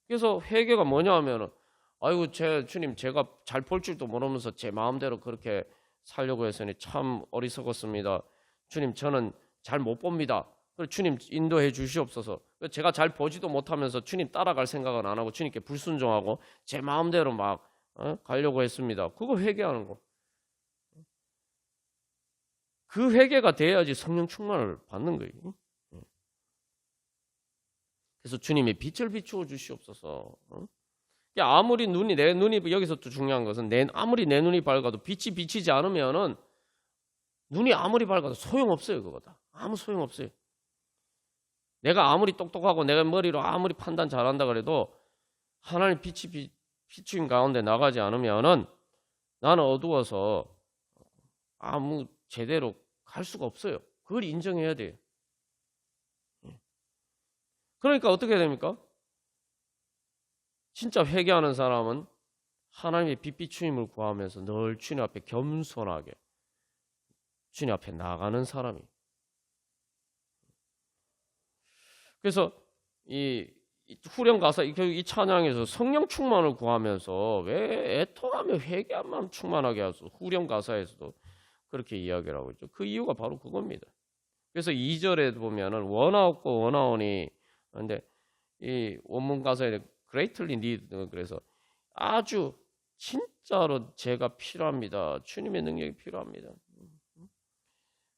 그래서 회개가 뭐냐 하면은 아이고 주님 제가 잘 볼 줄도 모르면서 제 마음대로 그렇게 살려고 했으니 참 어리석었습니다. 주님 저는 잘 못 봅니다. 주님 인도해 주시옵소서. 제가 잘 보지도 못하면서 주님 따라갈 생각은 안 하고 주님께 불순종하고 제 마음대로 막 가려고 했습니다. 그거 회개하는 거. 그 회개가 돼야지 성령 충만을 받는 거예요. 그래서 주님이 빛을 비추어 주시옵소서. 아무리 내 눈이 여기서 또 중요한 것은 아무리 내 눈이 밝아도 빛이 비치지 않으면은 눈이 아무리 밝아도 소용없어요. 그거다. 아무 소용없어요. 내가 아무리 똑똑하고 내가 머리로 아무리 판단 잘한다 그래도 하나님 빛이 비추인 가운데 나가지 않으면은 나는 어두워서 아무 제대로 갈 수가 없어요. 그걸 인정해야 돼요. 그러니까 어떻게 됩니까? 진짜 회개하는 사람은 하나님의 빛 비추임을 구하면서 늘 주님 앞에 겸손하게 주님 앞에 나가는 사람이. 그래서 이 후렴 가사 이 찬양에서 성령 충만을 구하면서 왜 애통하며 회개한 마음 충만하게 하소 후렴 가사에서도 그렇게 이야기를 하고 있죠. 그 이유가 바로 그겁니다. 그래서 2절에 보면은 원하옵고 원하오니 근데 이 원문 가사에 greatly need 그래서 아주 진짜로 제가 필요합니다. 주님의 능력이 필요합니다.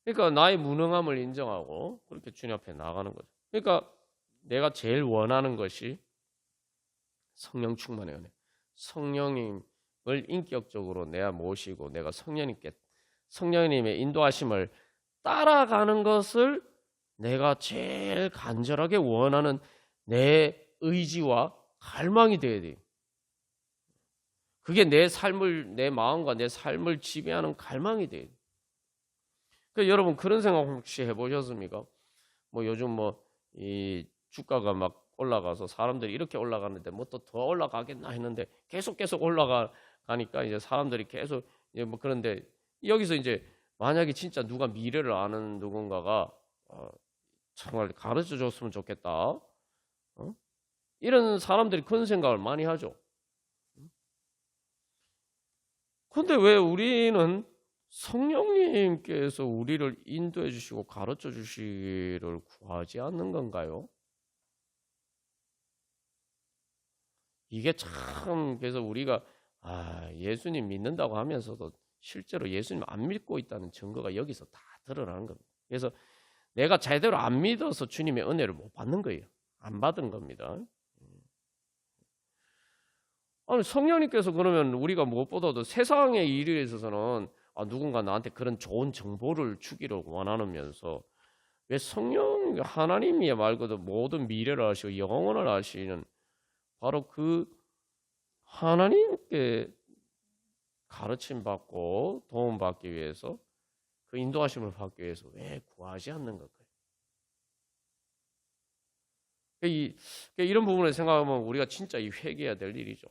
그러니까 나의 무능함을 인정하고 그렇게 주님 앞에 나가는 거죠. 그러니까 내가 제일 원하는 것이 성령 충만의 은혜. 성령님을 인격적으로 내가 모시고 내가 성령님의 인도하심을 따라가는 것을 내가 제일 간절하게 원하는 내 의지와 갈망이 돼야 돼요. 그게 내 마음과 내 삶을 지배하는 갈망이 돼요. 그러니까 여러분 그런 생각 혹시 해보셨습니까? 뭐 요즘 이 주가가 막 올라가서 사람들이 이렇게 올라가는데 뭐 또 더 올라가겠나 했는데 계속 올라가니까 이제 사람들이 계속 이제 뭐 그런데 여기서 이제 만약에 진짜 누가 미래를 아는 누군가가 정말 가르쳐 줬으면 좋겠다. 이런 사람들이 그런 생각을 많이 하죠. 근데 왜 우리는 성령님께서 우리를 인도해 주시고 가르쳐 주시기를 구하지 않는 건가요? 이게 참, 그래서 우리가 예수님 믿는다고 하면서도 실제로 예수님 안 믿고 있다는 증거가 여기서 다 드러나는 겁니다. 그래서 내가 제대로 안 믿어서 주님의 은혜를 못 받는 거예요. 안 받은 겁니다. 아니, 성령님께서 그러면 우리가 무엇보다도 세상의 일에 있어서는 누군가 나한테 그런 좋은 정보를 주기를 원하면서 왜 성령 하나님이 말 그대로 모든 미래를 아시고 영원을 아시는 바로 그 하나님께 가르침 받고 도움 받기 위해서 그 인도하심을 받기 위해서 왜 구하지 않는 걸까요? 이런 부분을 생각하면 우리가 진짜 회개해야 될 일이죠.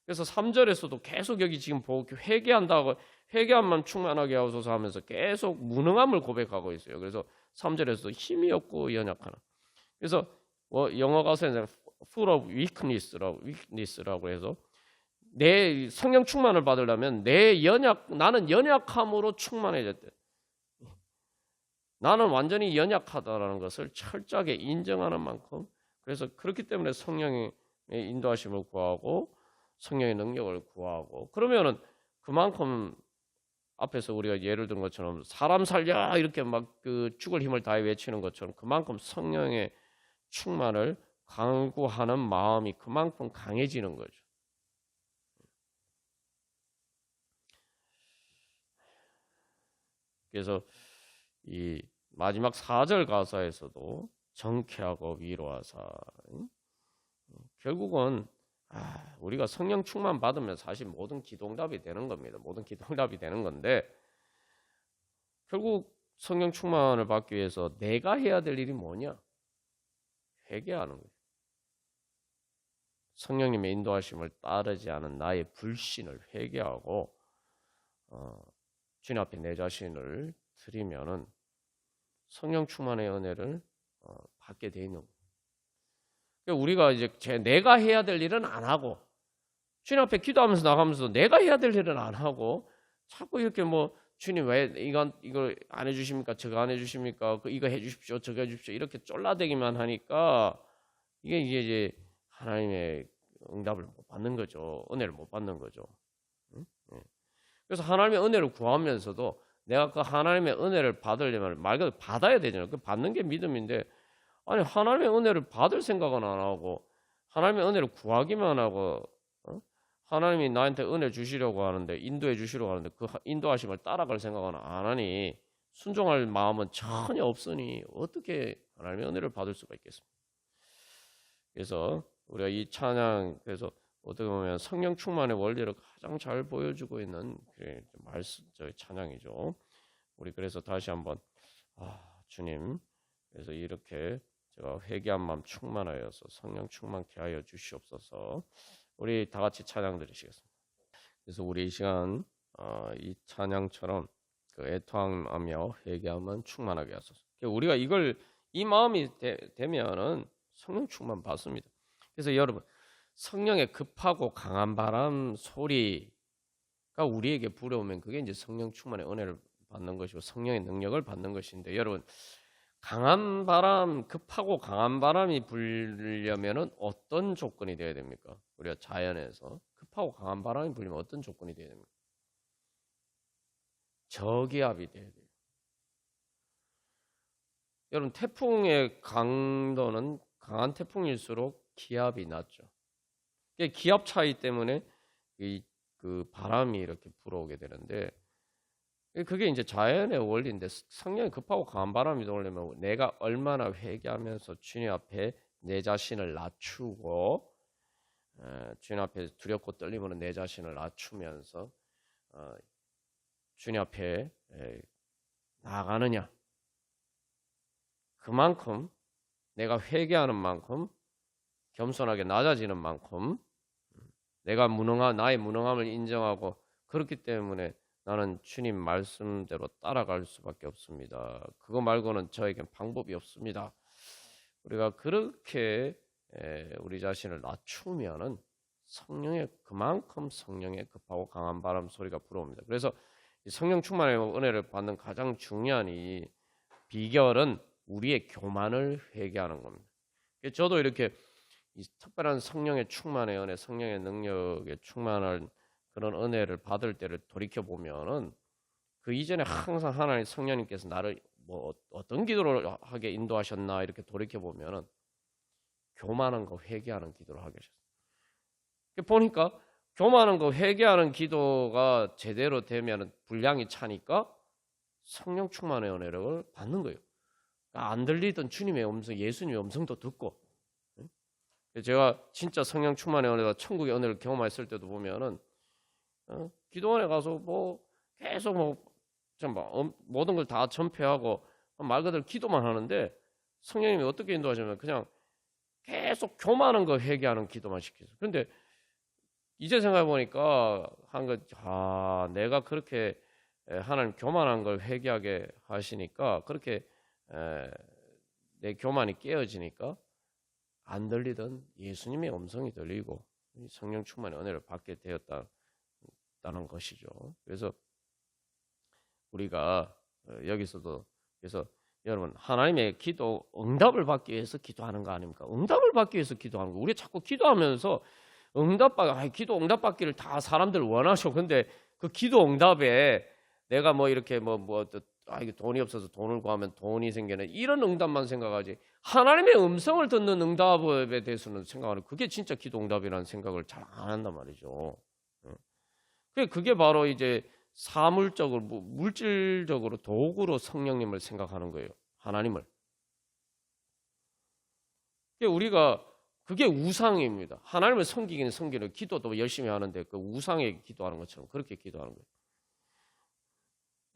그래서 3절에서도 계속 여기 지금 보고 회개한다고 회개함만 충만하게 하소서 하면서 계속 무능함을 고백하고 있어요. 그래서 3절에서도 힘이 없고 연약하나. 그래서 영어 가서는 full of weakness라고 해서 내 성령 충만을 받으려면 나는 연약함으로 충만해졌대. 나는 완전히 연약하다라는 것을 철저하게 인정하는 만큼, 그래서 그렇기 때문에 성령의 인도하심을 구하고 성령의 능력을 구하고, 그러면은 그만큼 앞에서 우리가 예를 든 것처럼 사람 살려 이렇게 막 그 죽을 힘을 다해 외치는 것처럼 그만큼 성령의 충만을 강구하는 마음이 그만큼 강해지는 거죠. 그래서 이 마지막 4절 가사에서도 정케하고 위로하사, 결국은 우리가 성령 충만 받으면 사실 모든 기도응답이 되는 겁니다. 모든 기도응답이 되는 건데, 결국 성령 충만을 받기 위해서 내가 해야 될 일이 뭐냐? 회개하는 거예요. 성령님의 인도하심을 따르지 않은 나의 불신을 회개하고 주님 앞에 내 자신을 드리면은 성령 충만의 은혜를 받게 돼 있는 거예요. 그러니까 우리가 이제 내가 해야 될 일은 안 하고, 주님 앞에 기도하면서 나가면서 내가 해야 될 일은 안 하고, 자꾸 이렇게 뭐 주님 왜 이걸 안 해주십니까? 저거 안 해주십니까? 이거 해주십시오, 저거 해주십시오, 이렇게 쫄라대기만 하니까 이게 이제 하나님의 응답을 못 받는 거죠. 은혜를 못 받는 거죠. 응? 그래서 하나님의 은혜를 구하면서도 내가 그 하나님의 은혜를 받으려면 말 그대로 받아야 되잖아요. 그 받는 게 믿음인데, 아니 하나님의 은혜를 받을 생각은 안 하고 하나님의 은혜를 구하기만 하고, 하나님이 나한테 은혜 주시려고 하는데, 인도해 주시려고 하는데 그 인도하심을 따라갈 생각은 안 하니, 순종할 마음은 전혀 없으니 어떻게 하나님의 은혜를 받을 수가 있겠습니까? 그래서 우리가 이 찬양, 그래서 어떻게 보면 성령 충만의 원리를 가장 잘 보여주고 있는 저희 찬양이죠. 우리 그래서 다시 한번 주님, 그래서 이렇게 제가 회개한 마음 충만하여서 성령 충만케 하여 주시옵소서. 우리 다 같이 찬양 드리시겠습니다. 그래서 우리 이 시간 이 찬양처럼 그 애통하며 회개하면 충만하게 하소서. 우리가 이 마음이 되면은 성령 충만 받습니다. 그래서 여러분, 성령의 급하고 강한 바람 소리가 우리에게 불어오면 그게 이제 성령 충만의 은혜를 받는 것이고 성령의 능력을 받는 것인데, 여러분, 급하고 강한 바람이 불려면은 어떤 조건이 되어야 됩니까? 우리가 자연에서 급하고 강한 바람이 불리면 어떤 조건이 되어야 됩니까? 저기압이 돼야 돼요. 여러분, 태풍의 강도는 강한 태풍일수록 기압이 낮죠. 기압 차이 때문에 그 바람이 이렇게 불어오게 되는데, 그게 이제 자연의 원리인데, 성령이 급하고 강한 바람이 들어오려면 내가 얼마나 회개하면서 주님 앞에 내 자신을 낮추고, 주님 앞에 두렵고 떨림으로 내 자신을 낮추면서 주님 앞에 나아가느냐, 그만큼 내가 회개하는 만큼, 겸손하게 낮아지는 만큼 내가 나의 무능함을 인정하고, 그렇기 때문에 나는 주님 말씀대로 따라갈 수밖에 없습니다. 그거 말고는 저에겐 방법이 없습니다. 우리가 그렇게 우리 자신을 낮추면은 그만큼 성령의 급하고 강한 바람 소리가 불어옵니다. 그래서 성령 충만의 은혜를 받는 가장 중요한 이 비결은 우리의 교만을 회개하는 겁니다. 저도 이렇게 이 특별한 성령의 충만의 은혜, 성령의 능력에 충만한 그런 은혜를 받을 때를 돌이켜 보면은 그 이전에 항상 하나님 성령님께서 나를 뭐 어떤 기도를 하게 인도하셨나 이렇게 돌이켜 보면은 교만한 거 회개하는 기도를 하게 하셨어요. 보니까 교만한 거 회개하는 기도가 제대로 되면은 분량이 차니까 성령 충만의 은혜를 받는 거예요. 그러니까 안 들리던 주님의 음성, 예수님의 음성도 듣고. 제가 진짜 성령 충만의 은혜가 천국의 은혜를 경험했을 때도 보면은 기도원에 가서 뭐 계속 모든 걸 다 전폐하고 말 그대로 기도만 하는데 성령님이 어떻게 인도하시냐면 그냥 계속 교만한 거 회개하는 기도만 시키세요. 그런데 이제 생각해 보니까 내가 그렇게 하나님 교만한 걸 회개하게 하시니까 그렇게 내 교만이 깨어지니까 안 들리던 예수님의 음성이 들리고 성령 충만의 은혜를 받게 되었다는 것이죠. 그래서 우리가 여기서도 그래서 여러분 하나님의 기도 응답을 받기 위해서 기도하는 거 아닙니까? 응답을 받기 위해서 기도하는 거. 우리 자꾸 기도하면서 기도 응답 받기를 다 사람들 원하셔. 근데 그 기도 응답에 내가 뭐 이렇게 이게 돈이 없어서 돈을 구하면 돈이 생기는 이런 응답만 생각하지 하나님의 음성을 듣는 응답에 대해서는 생각하는 그게 진짜 기도 응답이라는 생각을 잘 안 한단 말이죠. 그게 바로 이제 사물적으로 물질적으로 도구로 성령님을 생각하는 거예요. 하나님을. 우리가 그게 우상입니다. 하나님을 섬기는 기도도 열심히 하는데 그 우상에 기도하는 것처럼 그렇게 기도하는 거예요.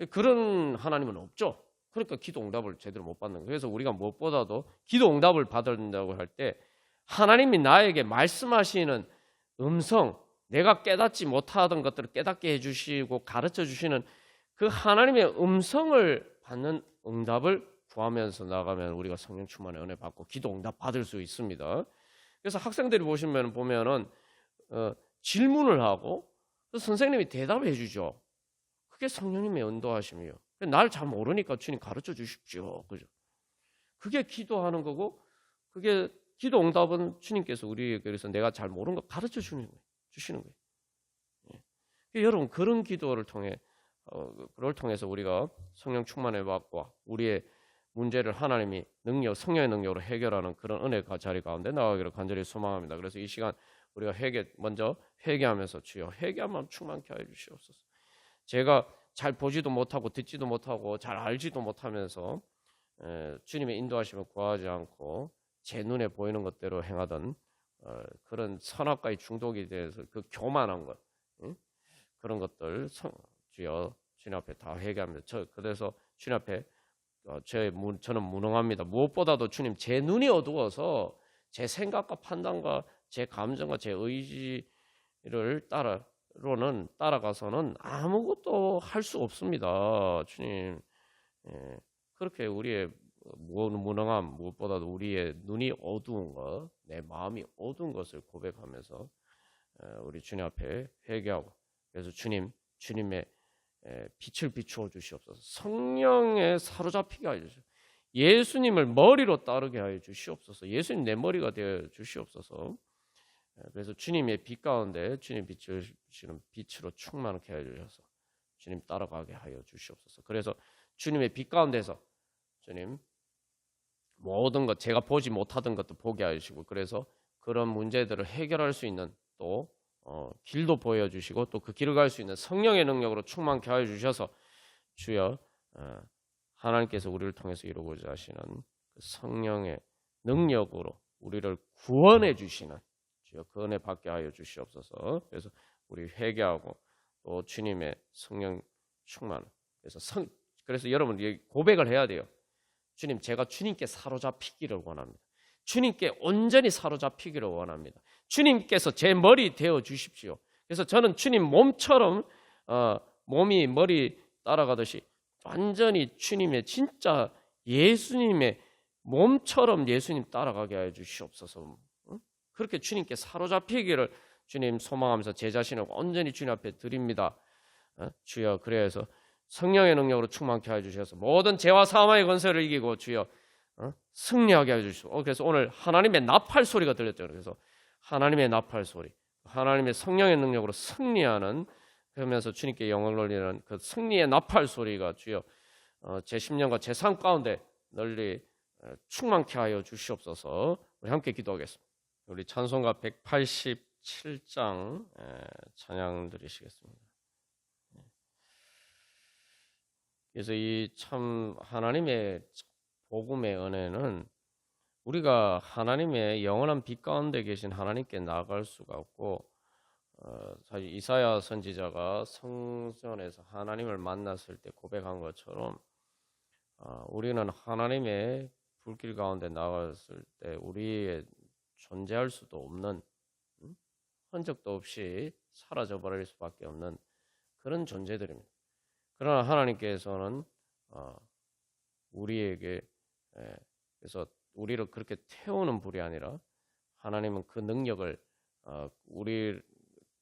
그런 하나님은 없죠. 그러니까 기도 응답을 제대로 못 받는 거예요. 그래서 우리가 무엇보다도 기도 응답을 받는다고 할 때 하나님이 나에게 말씀하시는 음성, 내가 깨닫지 못하던 것들을 깨닫게 해주시고 가르쳐 주시는 그 하나님의 음성을 받는 응답을 구하면서 나가면 우리가 성령 충만의 은혜 받고 기도 응답 받을 수 있습니다. 그래서 학생들이 보면은 질문을 하고 선생님이 대답해 주죠. 그게 성령님의 인도하심이에요. 날 잘 모르니까 주님 가르쳐 주십시오. 그죠? 그게 기도하는 거고, 그게 기도 응답은 주님께서 우리에게 그래서 내가 잘 모르는 거 가르쳐 주시는 거예요. 예. 여러분 그런 기도를 그걸 통해서 우리가 성령 충만을 받고 우리의 문제를 하나님이 성령의 능력으로 해결하는 그런 은혜가 자리 가운데 나가기를 간절히 소망합니다. 그래서 이 시간 우리가 먼저 회개하면서 주여 회개한 마음 충만케 하여 주시옵소서. 제가 잘 보지도 못하고 듣지도 못하고 잘 알지도 못하면서 주님의 인도하심을 구하지 않고 제 눈에 보이는 것대로 행하던 그런 선악과의 중독이 돼서 그 교만한 것 그런 것들 주여 주님 앞에 다 회개합니다. 그래서 주님 앞에 저는 무능합니다. 무엇보다도 주님 제 눈이 어두워서 제 생각과 판단과 제 감정과 제 의지를 따라가서는 아무것도 할 수 없습니다. 주님 그렇게 우리의 무능함 무엇보다도 우리의 눈이 어두운 것, 내 마음이 어두운 것을 고백하면서 우리 주님 앞에 회개하고 그래서 주님의 빛을 비추어 주시옵소서. 성령에 사로잡히게 하여 주시옵소서. 예수님을 머리로 따르게 하여 주시옵소서. 예수님 내 머리가 되어 주시옵소서. 그래서 주님의 빛 가운데 주님 비추시는 빛으로 충만하게 하여 주셔서 주님 따라가게 하여 주시옵소서. 그래서 주님의 빛 가운데서 주님 모든 것 제가 보지 못하던 것도 보게 하여 주시고 그래서 그런 문제들을 해결할 수 있는 또 길도 보여주시고 또 그 길을 갈 수 있는 성령의 능력으로 충만케 하여 주셔서 주여 하나님께서 우리를 통해서 이루고자 하시는 그 성령의 능력으로 우리를 구원해 주시는 주여 그 은혜 받게 하여 주시옵소서. 그래서 우리 회개하고 또 주님의 성령 충만 그래서 여러분 고백을 해야 돼요. 주님 제가 주님께 사로잡히기를 원합니다. 주님께 온전히 사로잡히기를 원합니다. 주님께서 제 머리 되어 주십시오. 그래서 저는 주님 몸처럼 몸이 머리 따라가듯이 완전히 주님의 진짜 예수님의 몸처럼 예수님 따라가게 하여 주시옵소서. 그렇게 주님께 사로잡히기를 주님 소망하면서 제 자신을 온전히 주님 앞에 드립니다. 주여, 그래서 성령의 능력으로 충만케 하여 주셔서 모든 죄와 사망의 권세를 이기고 주여 승리하게 하여 주시옵소서. 그래서 오늘 하나님의 나팔 소리가 들렸죠. 그래서 하나님의 나팔 소리, 하나님의 성령의 능력으로 승리하는, 그러면서 주님께 영광을 돌리는 그 승리의 나팔 소리가 주여 제 심령과 제 삶 가운데 널리 충만케 하여 주시옵소서. 우리 함께 기도하겠습니다. 우리 찬송가 187장 찬양 드리시겠습니다. 그래서 이 참 하나님의 복음의 은혜는 우리가 하나님의 영원한 빛 가운데 계신 하나님께 나아갈 수가 없고, 사실 이사야 선지자가 성전에서 하나님을 만났을 때 고백한 것처럼 우리는 하나님의 불길 가운데 나갔을 때 우리의 존재할 수도 없는, 흔적도 없이 사라져 버릴 수밖에 없는 그런 존재들입니다. 그러나 하나님께서는 우리에게, 그래서 우리를 그렇게 태우는 불이 아니라 하나님은 그 능력을 우리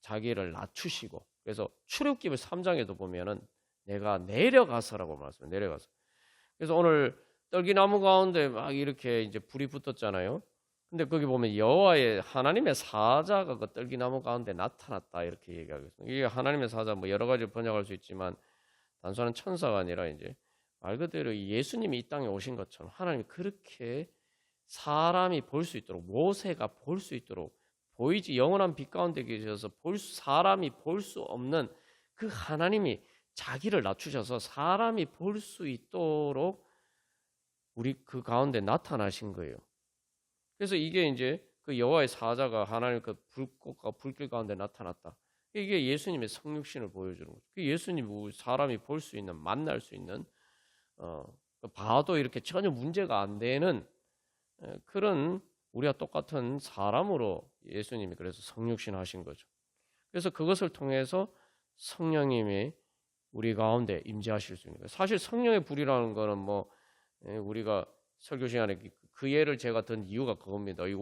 자기를 낮추시고, 그래서 출애굽기 3장에도 보면은 내가 내려가서라고 말씀해요. 내려가서. 그래서 오늘 떨기나무 가운데 막 이렇게 이제 불이 붙었잖아요. 근데 거기 보면 여호와의 하나님의 사자가 그 떨기나무 가운데 나타났다 이렇게 얘기하고 있습니다. 이게 하나님의 사자 뭐 여러 가지 번역할 수 있지만 단순한 천사가 아니라 이제 말 그대로 예수님이 이 땅에 오신 것처럼 하나님이 그렇게 사람이 볼 수 있도록, 모세가 볼 수 있도록, 보이지 영원한 빛 가운데 계셔서 사람이 볼 수 없는 그 하나님이 자기를 낮추셔서 사람이 볼 수 있도록 우리 그 가운데 나타나신 거예요. 그래서 이게 이제 그 여호와의 사자가 하나님 그 불꽃과 불길 가운데 나타났다. 이게 예수님의 성육신을 보여주는 거죠. 예수님 사람이 볼 수 있는, 만날 수 있는, 봐도 이렇게 전혀 문제가 안 되는 그런 우리가 똑같은 사람으로 예수님이 그래서 성육신 하신 거죠. 그래서 그것을 통해서 성령님이 우리 가운데 임재하실 수 있는 거예요. 사실 성령의 불이라는 거는 뭐 우리가 설교 시간에 그 예를 제가 든 이유가 그겁니다. 이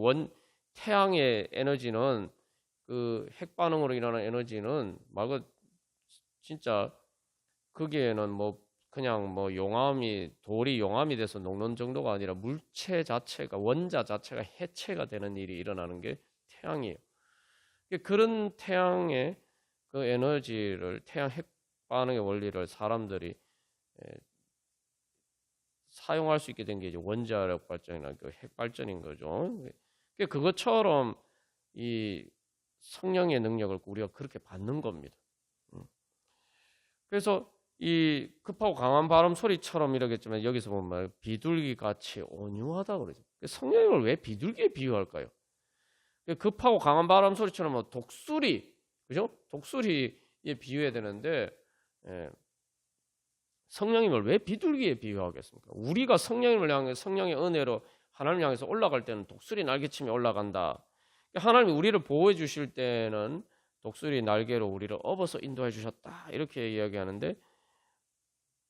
태양의 에너지는 그 핵 반응으로 일어나는 에너지는 말고 진짜 거기에는 뭐 그냥 뭐 돌이 용암이 돼서 녹는 정도가 아니라 물체 자체가, 원자 자체가 해체가 되는 일이 일어나는 게 태양이에요. 그런 태양의 그 에너지를, 태양 핵 반응의 원리를 사람들이 사용할 수 있게 된 게 이제 원자력 발전이나 그 핵 발전인 거죠. 그것처럼 이 성령의 능력을 우리가 그렇게 받는 겁니다. 그래서 이 급하고 강한 바람 소리처럼 이러겠지만 여기서 보면 비둘기 같이 온유하다 그러죠. 성령을 왜 비둘기에 비유할까요? 급하고 강한 바람 소리처럼 독수리, 그죠? 독수리에 비유해야 되는데 성령님을 왜 비둘기에 비유하겠습니까? 우리가 성령님을 향해, 성령의 은혜로 하나님을 향해서 올라갈 때는 독수리 날개치며 올라간다. 하나님이 우리를 보호해 주실 때는 독수리 날개로 우리를 업어서 인도해 주셨다 이렇게 이야기하는데,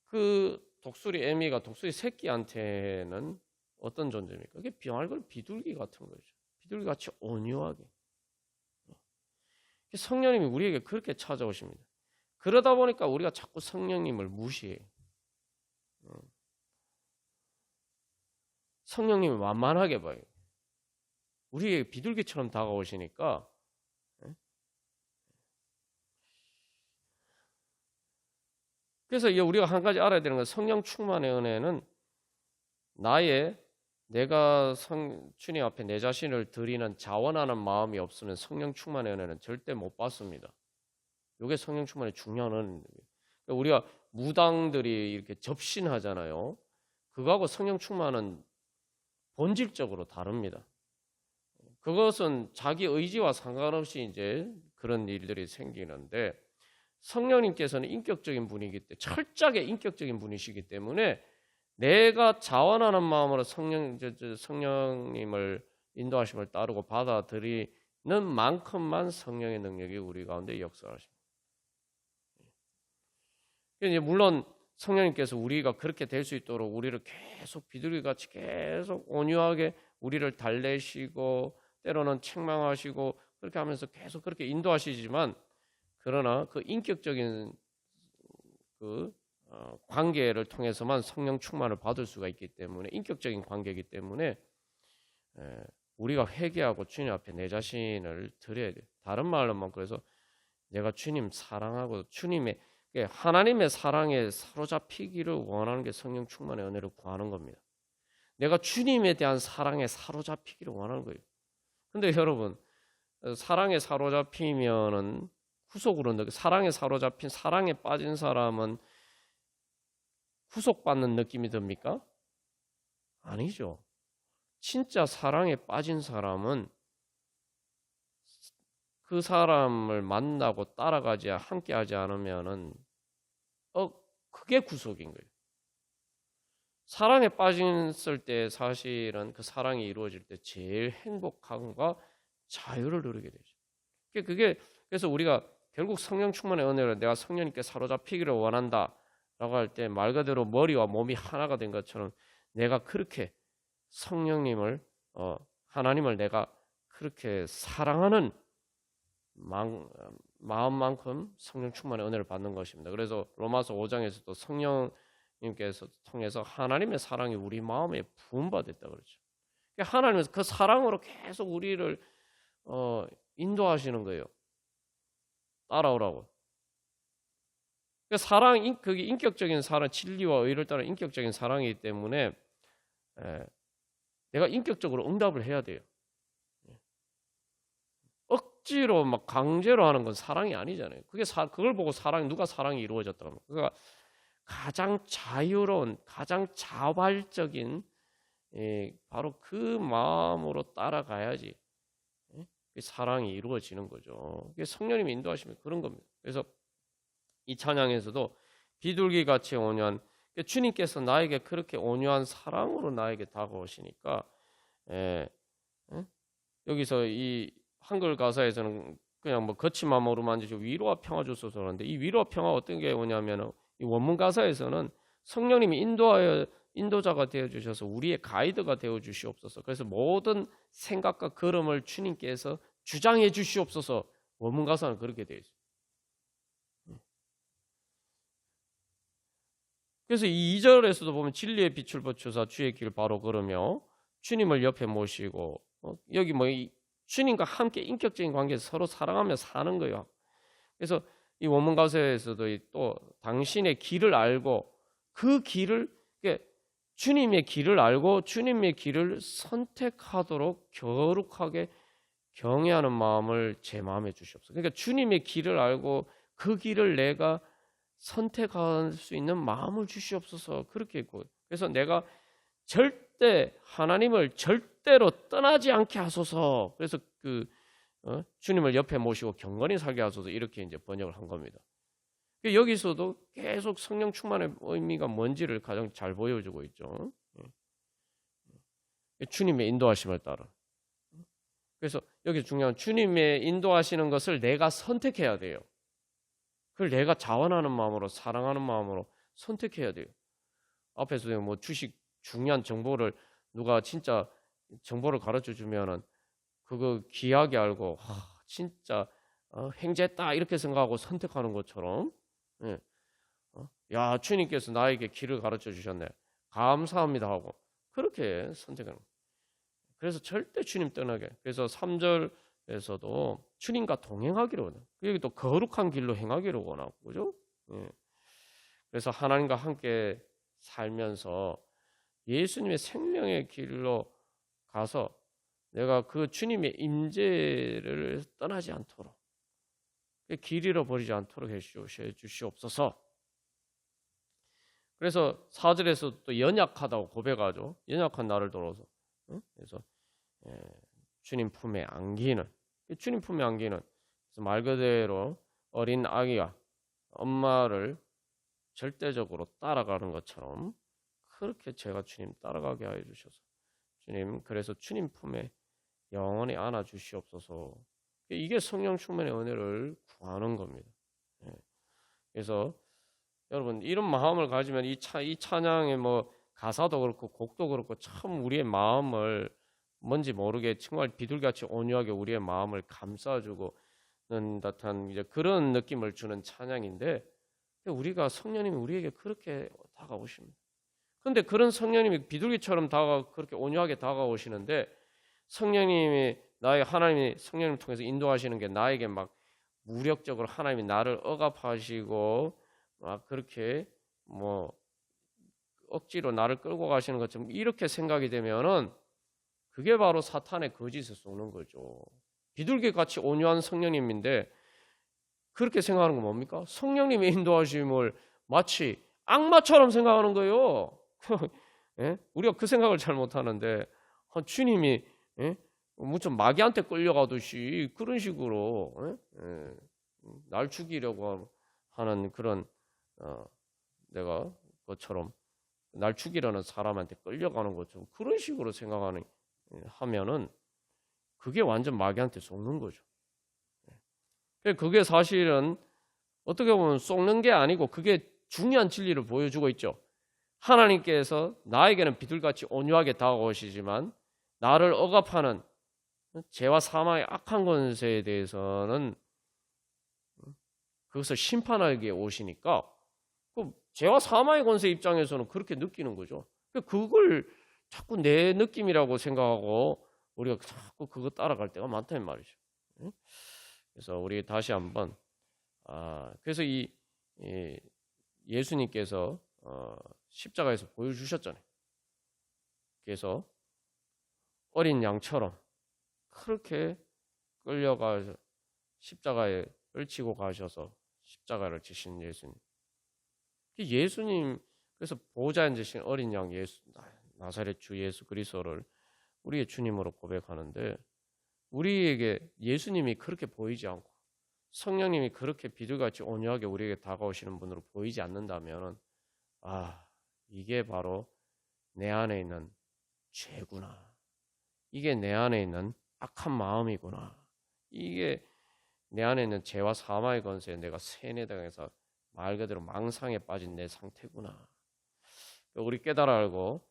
그 독수리 애미가 독수리 새끼한테는 어떤 존재입니까? 그게 비둘기 같은 거죠. 비둘기 같이 온유하게. 성령님이 우리에게 그렇게 찾아오십니다. 그러다 보니까 우리가 자꾸 성령님을 무시해요. 성령님을 만만하게 봐요. 우리에게 비둘기처럼 다가오시니까. 그래서 우리가 한 가지 알아야 되는 건 성령 충만의 은혜는 내가 주님 앞에 내 자신을 드리는 자원하는 마음이 없으면 성령 충만의 은혜는 절대 못 받습니다. 이게 성령 충만의 중요한 은혜입니다. 우리가 무당들이 이렇게 접신하잖아요. 그거하고 성령 충만은 본질적으로 다릅니다. 그것은 자기 의지와 상관없이 이제 그런 일들이 생기는데, 성령님께서는 인격적인 분이기 때문에, 철저하게 인격적인 분이시기 때문에 내가 자원하는 마음으로 성령님을 인도하심을 따르고 받아들이는 만큼만 성령의 능력이 우리 가운데 역사하십니다. 물론 성령님께서 우리가 그렇게 될 수 있도록 우리를 계속 비둘기같이 계속 온유하게 우리를 달래시고 때로는 책망하시고 그렇게 하면서 계속 그렇게 인도하시지만, 그러나 그 인격적인 그 관계를 통해서만 성령 충만을 받을 수가 있기 때문에, 인격적인 관계이기 때문에 우리가 회개하고 주님 앞에 내 자신을 드려야 돼요. 다른 말로만 그래서 내가 주님 사랑하고 주님의 하나님의 사랑에 사로잡히기를 원하는 게 성령 충만의 은혜를 구하는 겁니다. 내가 주님에 대한 사랑에 사로잡히기를 원하는 거예요. 근데 여러분, 사랑에 사로잡히면은 후속으로 사랑에 사로잡힌, 사랑에 빠진 사람은 후속받는 느낌이 듭니까? 아니죠. 진짜 사랑에 빠진 사람은 그 사람을 만나고 따라가지 함께하지 않으면은 그게 구속인 거예요. 사랑에 빠졌을 때 사실은 그 사랑이 이루어질 때 제일 행복함과 자유를 누리게 되죠. 그래서 우리가 결국 성령 충만의 은혜를 내가 성령님께 사로잡히기를 원한다라고 할 때 말 그대로 머리와 몸이 하나가 된 것처럼 내가 그렇게 성령님을 하나님을 내가 그렇게 사랑하는 마음만큼 성령 충만의 은혜를 받는 것입니다. 그래서 로마서 5장에서도 성령님께서 통해서 하나님의 사랑이 우리 마음에 부음받았다 그러죠. 하나님은 그 사랑으로 계속 우리를 인도하시는 거예요. 따라오라고. 사랑, 그게 인격적인 사랑, 진리와 의를 따른 인격적인 사랑이기 때문에 내가 인격적으로 응답을 해야 돼요. 억지로 막 강제로 하는 건 사랑이 아니잖아요. 그걸 보고 누가 사랑이 이루어졌다고 합니까? 그러니까 가장 자유로운, 가장 자발적인 바로 그 마음으로 따라가야지 사랑이 이루어지는 거죠. 성령님이 인도하시면 그런 겁니다. 그래서 이 찬양에서도 비둘기 같이 온유한, 주님께서 나에게 그렇게 온유한 사랑으로 나에게 다가오시니까 여기서 이 한글 가사에서는 그냥 뭐 거친 마음으로만 주시고 위로와 평화 주소서 그러는데, 이 위로와 평화 어떤 게 오냐면 이 원문 가사에서는 성령님이 인도자가 되어 주셔서 우리의 가이드가 되어 주시옵소서. 그래서 모든 생각과 걸음을 주님께서 주장해 주시옵소서. 원문 가사는 그렇게 되어 있어요. 그래서 이 2절에서도 보면 진리의 빛을 비추사 주의 길 바로 걸으며 주님을 옆에 모시고 여기 뭐 주님과 함께 인격적인 관계에서 서로 사랑하며 사는 거예요. 그래서 이 원문 가사에서도 또 당신의 길을 알고 그 길을, 주님의 길을 알고 주님의 길을 선택하도록 거룩하게 경외하는 마음을 제 마음에 주시옵소서. 그러니까 주님의 길을 알고 그 길을 내가 선택할 수 있는 마음을 주시옵소서. 그렇게 있고, 그래서 내가 하나님을 절대로 떠나지 않게 하소서. 그래서 주님을 옆에 모시고 경건히 살게 하소서. 이렇게 이제 번역을 한 겁니다. 여기서도 계속 성령 충만의 의미가 뭔지를 가장 잘 보여주고 있죠. 주님의 인도하심을 따라. 그래서 여기 중요한 주님의 인도하시는 것을 내가 선택해야 돼요. 그걸 내가 자원하는 마음으로, 사랑하는 마음으로 선택해야 돼요. 앞에서 뭐 중요한 정보를 누가 진짜 정보를 가르쳐 주면은 그거 귀하게 알고 진짜 횡재했다 이렇게 생각하고 선택하는 것처럼, 야 주님께서 나에게 길을 가르쳐 주셨네, 감사합니다 하고 그렇게 선택하는 거예요. 그래서 절대 주님 떠나게. 그래서 3절에서도 주님과 동행하기를 원해요. 여기 또 거룩한 길로 행하기를 원하고, 그죠? 그래서 하나님과 함께 살면서 예수님의 생명의 길로 가서 내가 그 주님의 임재를 떠나지 않도록, 길 잃어버리지 않도록 해주시옵소서. 그래서 4절에서 또 연약하다고 고백하죠. 연약한 나를 돌아서. 그래서 주님 품에 안기는, 주님 품에 안기는, 그래서 말 그대로 어린 아기가 엄마를 절대적으로 따라가는 것처럼 그렇게 제가 주님 따라가게 하여 주셔서, 주님 그래서 주님 품에 영원히 안아 주시옵소서. 이게 성령 충만의 은혜를 구하는 겁니다. 그래서 여러분 이런 마음을 가지면 이 찬양의 뭐 가사도 그렇고 곡도 그렇고 참 우리의 마음을 뭔지 모르게 정말 비둘기같이 온유하게 우리의 마음을 감싸주고는 듯한 이제 그런 느낌을 주는 찬양인데 우리가 성령님이 우리에게 그렇게 다가오십니다. 그런데 그런 성령님이 비둘기처럼 그렇게 온유하게 다가오시는데 성령님이 하나님이 성령님 통해서 인도하시는 게 나에게 막 무력적으로 하나님이 나를 억압하시고 막 그렇게 뭐 억지로 나를 끌고 가시는 것처럼 이렇게 생각이 되면은 그게 바로 사탄의 거짓을 쏘는 거죠. 비둘기 같이 온유한 성령님인데 그렇게 생각하는 건 뭡니까? 성령님의 인도하심을 마치 악마처럼 생각하는 거예요. 예? 우리가 그 생각을 잘 못하는데 주님이 예? 무슨 마귀한테 끌려가듯이 그런 식으로 예? 날 죽이려고 하는 그런 내가 것처럼 날 죽이려는 사람한테 끌려가는 것처럼 그런 식으로 하면은 그게 완전 마귀한테 속는 거죠. 그게 사실은 어떻게 보면 속는 게 아니고 그게 중요한 진리를 보여주고 있죠. 하나님께서 나에게는 비둘같이 온유하게 다가오시지만 나를 억압하는 죄와 사망의 악한 권세에 대해서는 그것을 심판하게 오시니까 죄와 사망의 권세 입장에서는 그렇게 느끼는 거죠. 그걸 자꾸 내 느낌이라고 생각하고 우리가 자꾸 그거 따라갈 때가 많다는 말이죠. 그래서 우리 다시 한번 그래서 이 예수님께서 십자가에서 보여주셨잖아요. 그래서 어린 양처럼 그렇게 끌려가 십자가에 öl치고 가셔서 십자가를 지신 예수님. 예수님 그래서 보좌에 앉으신 어린 양 나사렛 주 예수 그리스도를 우리의 주님으로 고백하는데 우리에게 예수님이 그렇게 보이지 않고 성령님이 그렇게 비둘기같이 온유하게 우리에게 다가오시는 분으로 보이지 않는다면 이게 바로 내 안에 있는 죄구나. 이게 내 안에 있는 악한 마음이구나. 이게 내 안에 있는 죄와 사망의 권세에 내가 세뇌당해서 말 그대로 망상에 빠진 내 상태구나. 우리 깨달아 알고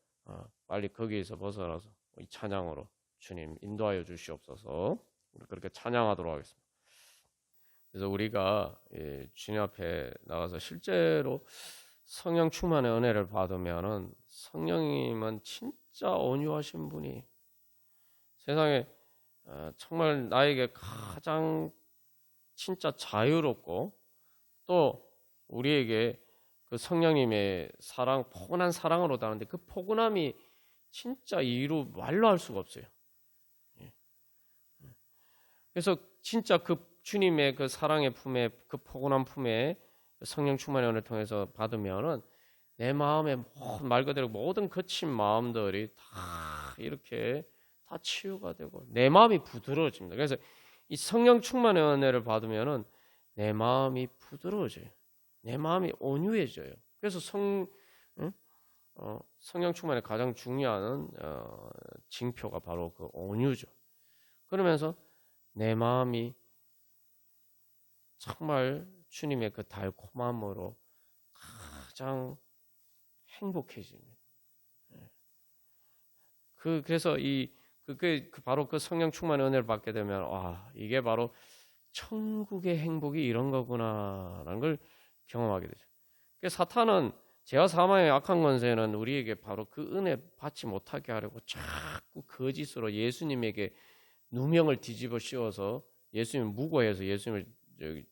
빨리 거기에서 벗어나서 이 찬양으로 주님 인도하여 주시옵소서. 우리 그렇게 찬양하도록 하겠습니다. 그래서 우리가 주님 앞에 나가서 실제로 성령 충만의 은혜를 받으면은 성령님은 진짜 온유하신 분이 세상에 정말 나에게 가장 진짜 자유롭고 또 우리에게 그 성령님의 사랑, 포근한 사랑으로 다는데 그 포근함이 진짜 말로 할 수가 없어요. 그래서 진짜 그 주님의 그 사랑의 품에 그 포근한 품에 성령 충만의 은혜를 통해서 받으면은 내 마음에 말 그대로 모든 거친 마음들이 다 이렇게 다 치유가 되고 내 마음이 부드러워집니다. 그래서 이 성령 충만의 은혜를 받으면은 내 마음이 부드러워져요. 내 마음이 온유해져요. 그래서 성령 충만의 가장 중요한 징표가 바로 그 온유죠. 그러면서 내 마음이 정말 주님의 그 달콤함으로 가장 행복해집니다. 그래서 바로 그 성령 충만의 은혜를 받게 되면 이게 바로 천국의 행복이 이런 거구나라는 걸 경험하게 되죠. 사탄은 죄와 사망의 악한 권세는 우리에게 바로 그 은혜 받지 못하게 하려고 자꾸 거짓으로 예수님에게 누명을 뒤집어 씌워서 예수님을 무고해서 예수님을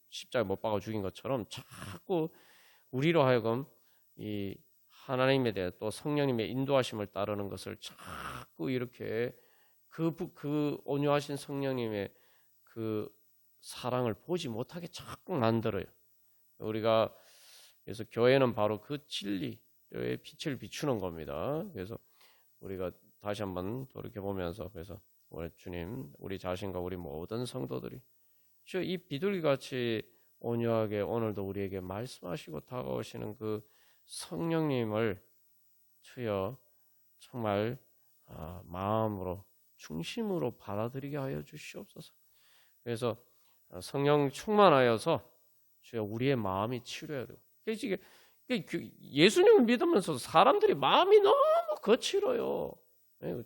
십자가에 못 박아 죽인 것처럼 자꾸 우리로 하여금 이 하나님에 대해 또 성령님의 인도하심을 따르는 것을 자꾸 이렇게 그 온유하신 성령님의 그 사랑을 보지 못하게 자꾸 만들어요. 우리가 그래서 교회는 바로 그 진리의 빛을 비추는 겁니다. 그래서 우리가 다시 한번 돌이켜 보면서 그래서 우리 주님, 우리 자신과 우리 모든 성도들이 주여 이 비둘기같이 온유하게 오늘도 우리에게 말씀하시고 다가오시는 그 성령님을 주여 정말 마음으로 중심으로 받아들이게 하여 주시옵소서. 그래서 성령 충만하여서 주여 우리의 마음이 치료해야 되고 예수님을 믿으면서 사람들이 마음이 너무 거칠어요.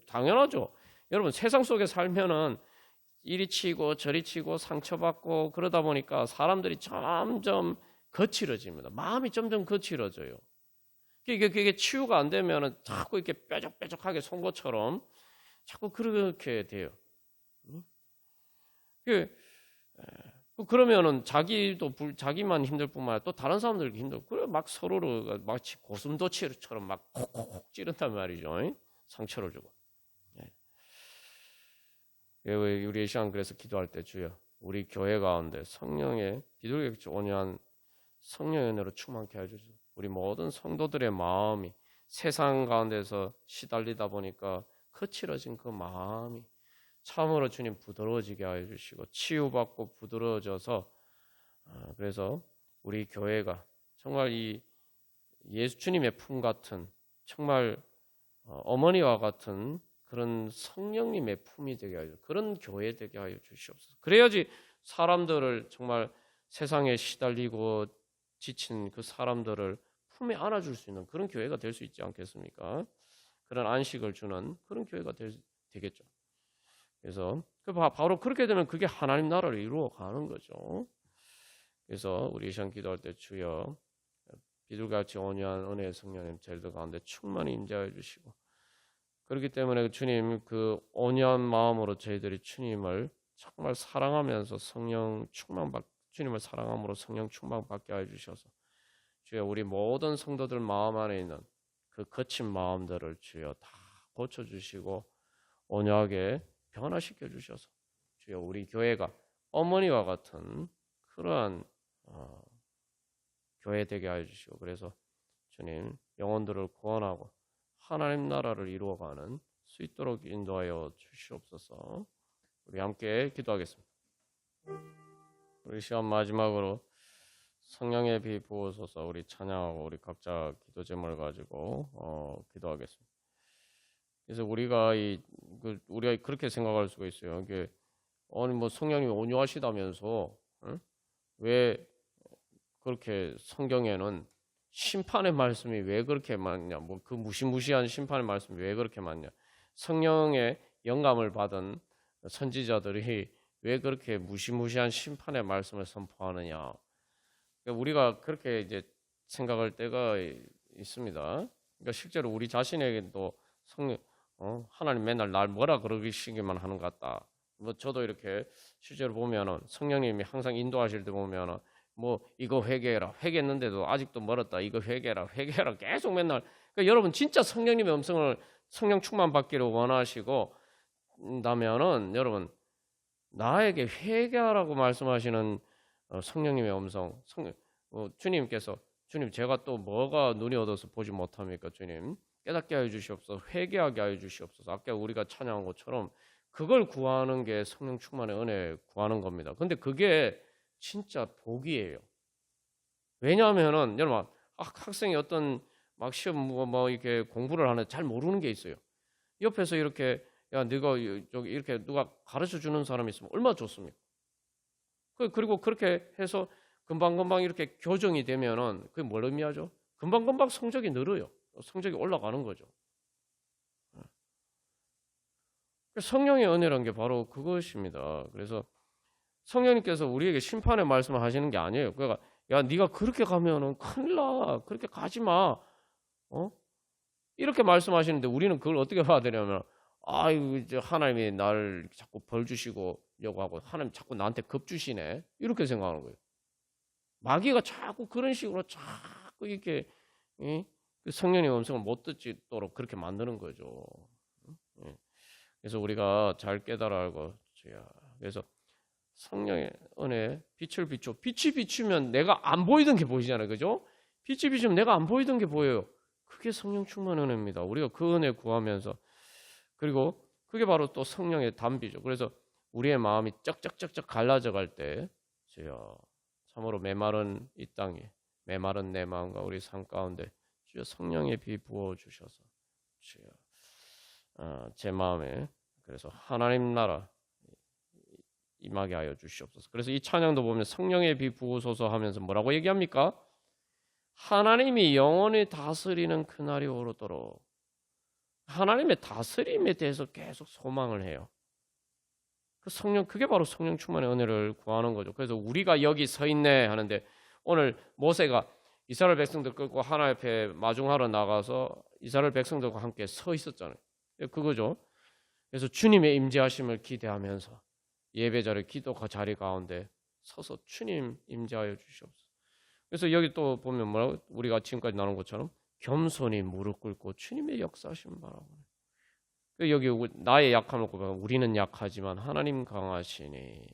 당연하죠. 여러분 세상 속에 살면은 이리 치고 저리 치고 상처받고 그러다 보니까 사람들이 점점 거칠어집니다. 마음이 점점 거칠어져요. 그게 치유가 안 되면은 자꾸 이렇게 뾰족뾰족하게 송곳처럼 자꾸 그렇게 돼요. 그러면은 자기만 힘들 뿐만 아니라 또 다른 사람들도 힘들고 그래 막 서로를 마치 고슴도치처럼 막 콕콕콕 찌른단 말이죠. 상처를 주고. 우리 이 시간 그래서 기도할 때 주여 우리 교회 가운데 성령의 비둘기같이 온유한 성령의 은혜로 충만케 해주시고 우리 모든 성도들의 마음이 세상 가운데서 시달리다 보니까 거칠어진 그 마음이 참으로 주님 부드러워지게 하여 주시고 치유받고 부드러워져서 그래서 우리 교회가 정말 이 예수 주님의 품 같은 정말 어머니와 같은 그런 성령님의 품이 되게 하여 그런 교회 되게 하여 주시옵소서. 그래야지 사람들을 정말 세상에 시달리고 지친 그 사람들을 품에 안아줄 수 있는 그런 교회가 될 수 있지 않겠습니까? 그런 안식을 주는 그런 교회가 되겠죠. 그래서 바로 그렇게 되면 그게 하나님 나라를 이루어가는 거죠. 그래서 우리 이 시간 기도할 때 주여 비둘기같이 온유한 은혜의 성령님 저희들 가운데 충만히 임재하여 주시고 그렇기 때문에 주님 그 온유한 마음으로 저희들이 주님을 정말 사랑하면서 주님을 사랑함으로 성령 충만받게 하여 주셔서 주여 우리 모든 성도들 마음 안에 있는 그 거친 마음들을 주여 다 고쳐주시고 온유하게 변화시켜 주셔서 주여 우리 교회가 어머니와 같은 그러한 교회 되게 하여 주시고 그래서 주님 영혼들을 구원하고 하나님 나라를 이루어가는 수 있도록 인도하여 주시옵소서. 우리 함께 기도하겠습니다. 우리 시간 마지막으로 성령의 비 부어소서 우리 찬양하고 우리 각자 기도 제목을 가지고 기도하겠습니다. 그래서 우리가 그렇게 생각할 수가 있어요. 이게 아니 뭐 성령님이 온유하시다면서 왜 그렇게 성경에는 심판의 말씀이 왜 그렇게 많냐? 뭐 그 무시무시한 심판의 말씀이 왜 그렇게 많냐? 성령의 영감을 받은 선지자들이 왜 그렇게 무시무시한 심판의 말씀을 선포하느냐? 그러니까 우리가 그렇게 이제 생각할 때가 있습니다. 그러니까 실제로 우리 자신에게도 하나님 맨날 날 뭐라 그러시기만 하는 것 같다. 뭐 저도 이렇게 실제로 보면은 성령님이 항상 인도하실 때 보면은 뭐 이거 회개해라 회개했는데도 아직도 멀었다 이거 회개해라 계속 맨날 그러니까 여러분 진짜 성령님의 음성을 성령 충만 받기를 원하시고 다면은 여러분 나에게 회개하라고 말씀하시는 성령님의 음성 주님께서 주님 제가 또 뭐가 눈이 어두워서 보지 못합니까 주님 깨닫게 하여 주시옵소서 회개하게 하여 주시옵소서 아까 우리가 찬양한 것처럼 그걸 구하는 게 성령 충만의 은혜 구하는 겁니다. 근데 그게 진짜 복이에요. 왜냐하면은 여러분 학생이 어떤 막 시험 뭐 이렇게 공부를 하는데 잘 모르는 게 있어요. 옆에서 이렇게 야 네가 저기 이렇게 누가 가르쳐 주는 사람이 있으면 얼마나 좋습니까? 그리고 그렇게 해서 금방금방 이렇게 교정이 되면은 그게 뭘 의미하죠? 금방금방 성적이 늘어요. 성적이 올라가는 거죠. 성령의 은혜라는 게 바로 그것입니다. 그래서 성령님께서 우리에게 심판의 말씀을 하시는 게 아니에요. 그러니까 야 네가 그렇게 가면은 큰일 나. 그렇게 가지 마. 이렇게 말씀하시는데 우리는 그걸 어떻게 봐야 되냐면 아유 이제 하나님이 날 자꾸 벌 주시고려고 하고 하나님 자꾸 나한테 겁 주시네. 이렇게 생각하는 거예요. 마귀가 자꾸 그런 식으로 자꾸 이렇게 성령의 음성을 못 듣도록 그렇게 만드는 거죠. 그래서 우리가 잘 깨달아 알고 그래서 성령의 은혜 빛을 비춰 빛이 비추면 내가 안 보이던 게 보이잖아요. 그죠? 빛이 비추면 내가 안 보이던 게 보여요. 그게 성령 충만 은혜입니다. 우리가 그 은혜 구하면서 그리고 그게 바로 또 성령의 담비죠. 그래서 우리의 마음이 쩍쩍쩍쩍 갈라져 갈 때 주여 참으로 메마른 이 땅에 메마른 내 마음과 우리 삶 가운데 주여 성령의 비 부어 주셔서 주여 제 마음에 그래서 하나님 나라 임하게 하여 주시옵소서. 그래서 이 찬양도 보면 성령의 비 부으소서 하면서 뭐라고 얘기합니까? 하나님이 영원히 다스리는 그날이 오르도록 하나님의 다스림에 대해서 계속 소망을 해요. 그 성령, 그게 바로 성령 충만의 은혜를 구하는 거죠. 그래서 우리가 여기 서 있네 하는데 오늘 모세가 이스라엘 백성들 끌고 하나님 앞에 마중하러 나가서 이스라엘 백성들과 함께 서 있었잖아요. 그거죠. 그래서 주님의 임재하심을 기대하면서 예배자리 기도 자리 가운데 서서 주님 임재하여 주시옵소서. 그래서 여기 또 보면 뭐라고 우리가 지금까지 나눈 것처럼 겸손히 무릎 꿇고 주님의 역사하심 바라보는. 여기 나의 약함을 고백하고 우리는 약하지만 하나님 강하시니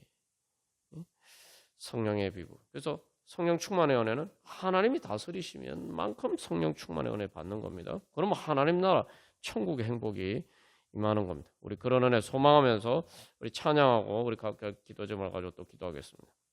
성령의 비구. 그래서 성령 충만의 은혜는 하나님이 다스리시면 만큼 성령 충만의 은혜 받는 겁니다. 그러면 하나님 나라 천국의 행복이 임하는 겁니다. 우리 그런 은혜 소망하면서 우리 찬양하고 우리 각각 기도 제목을 가지고 또 기도하겠습니다.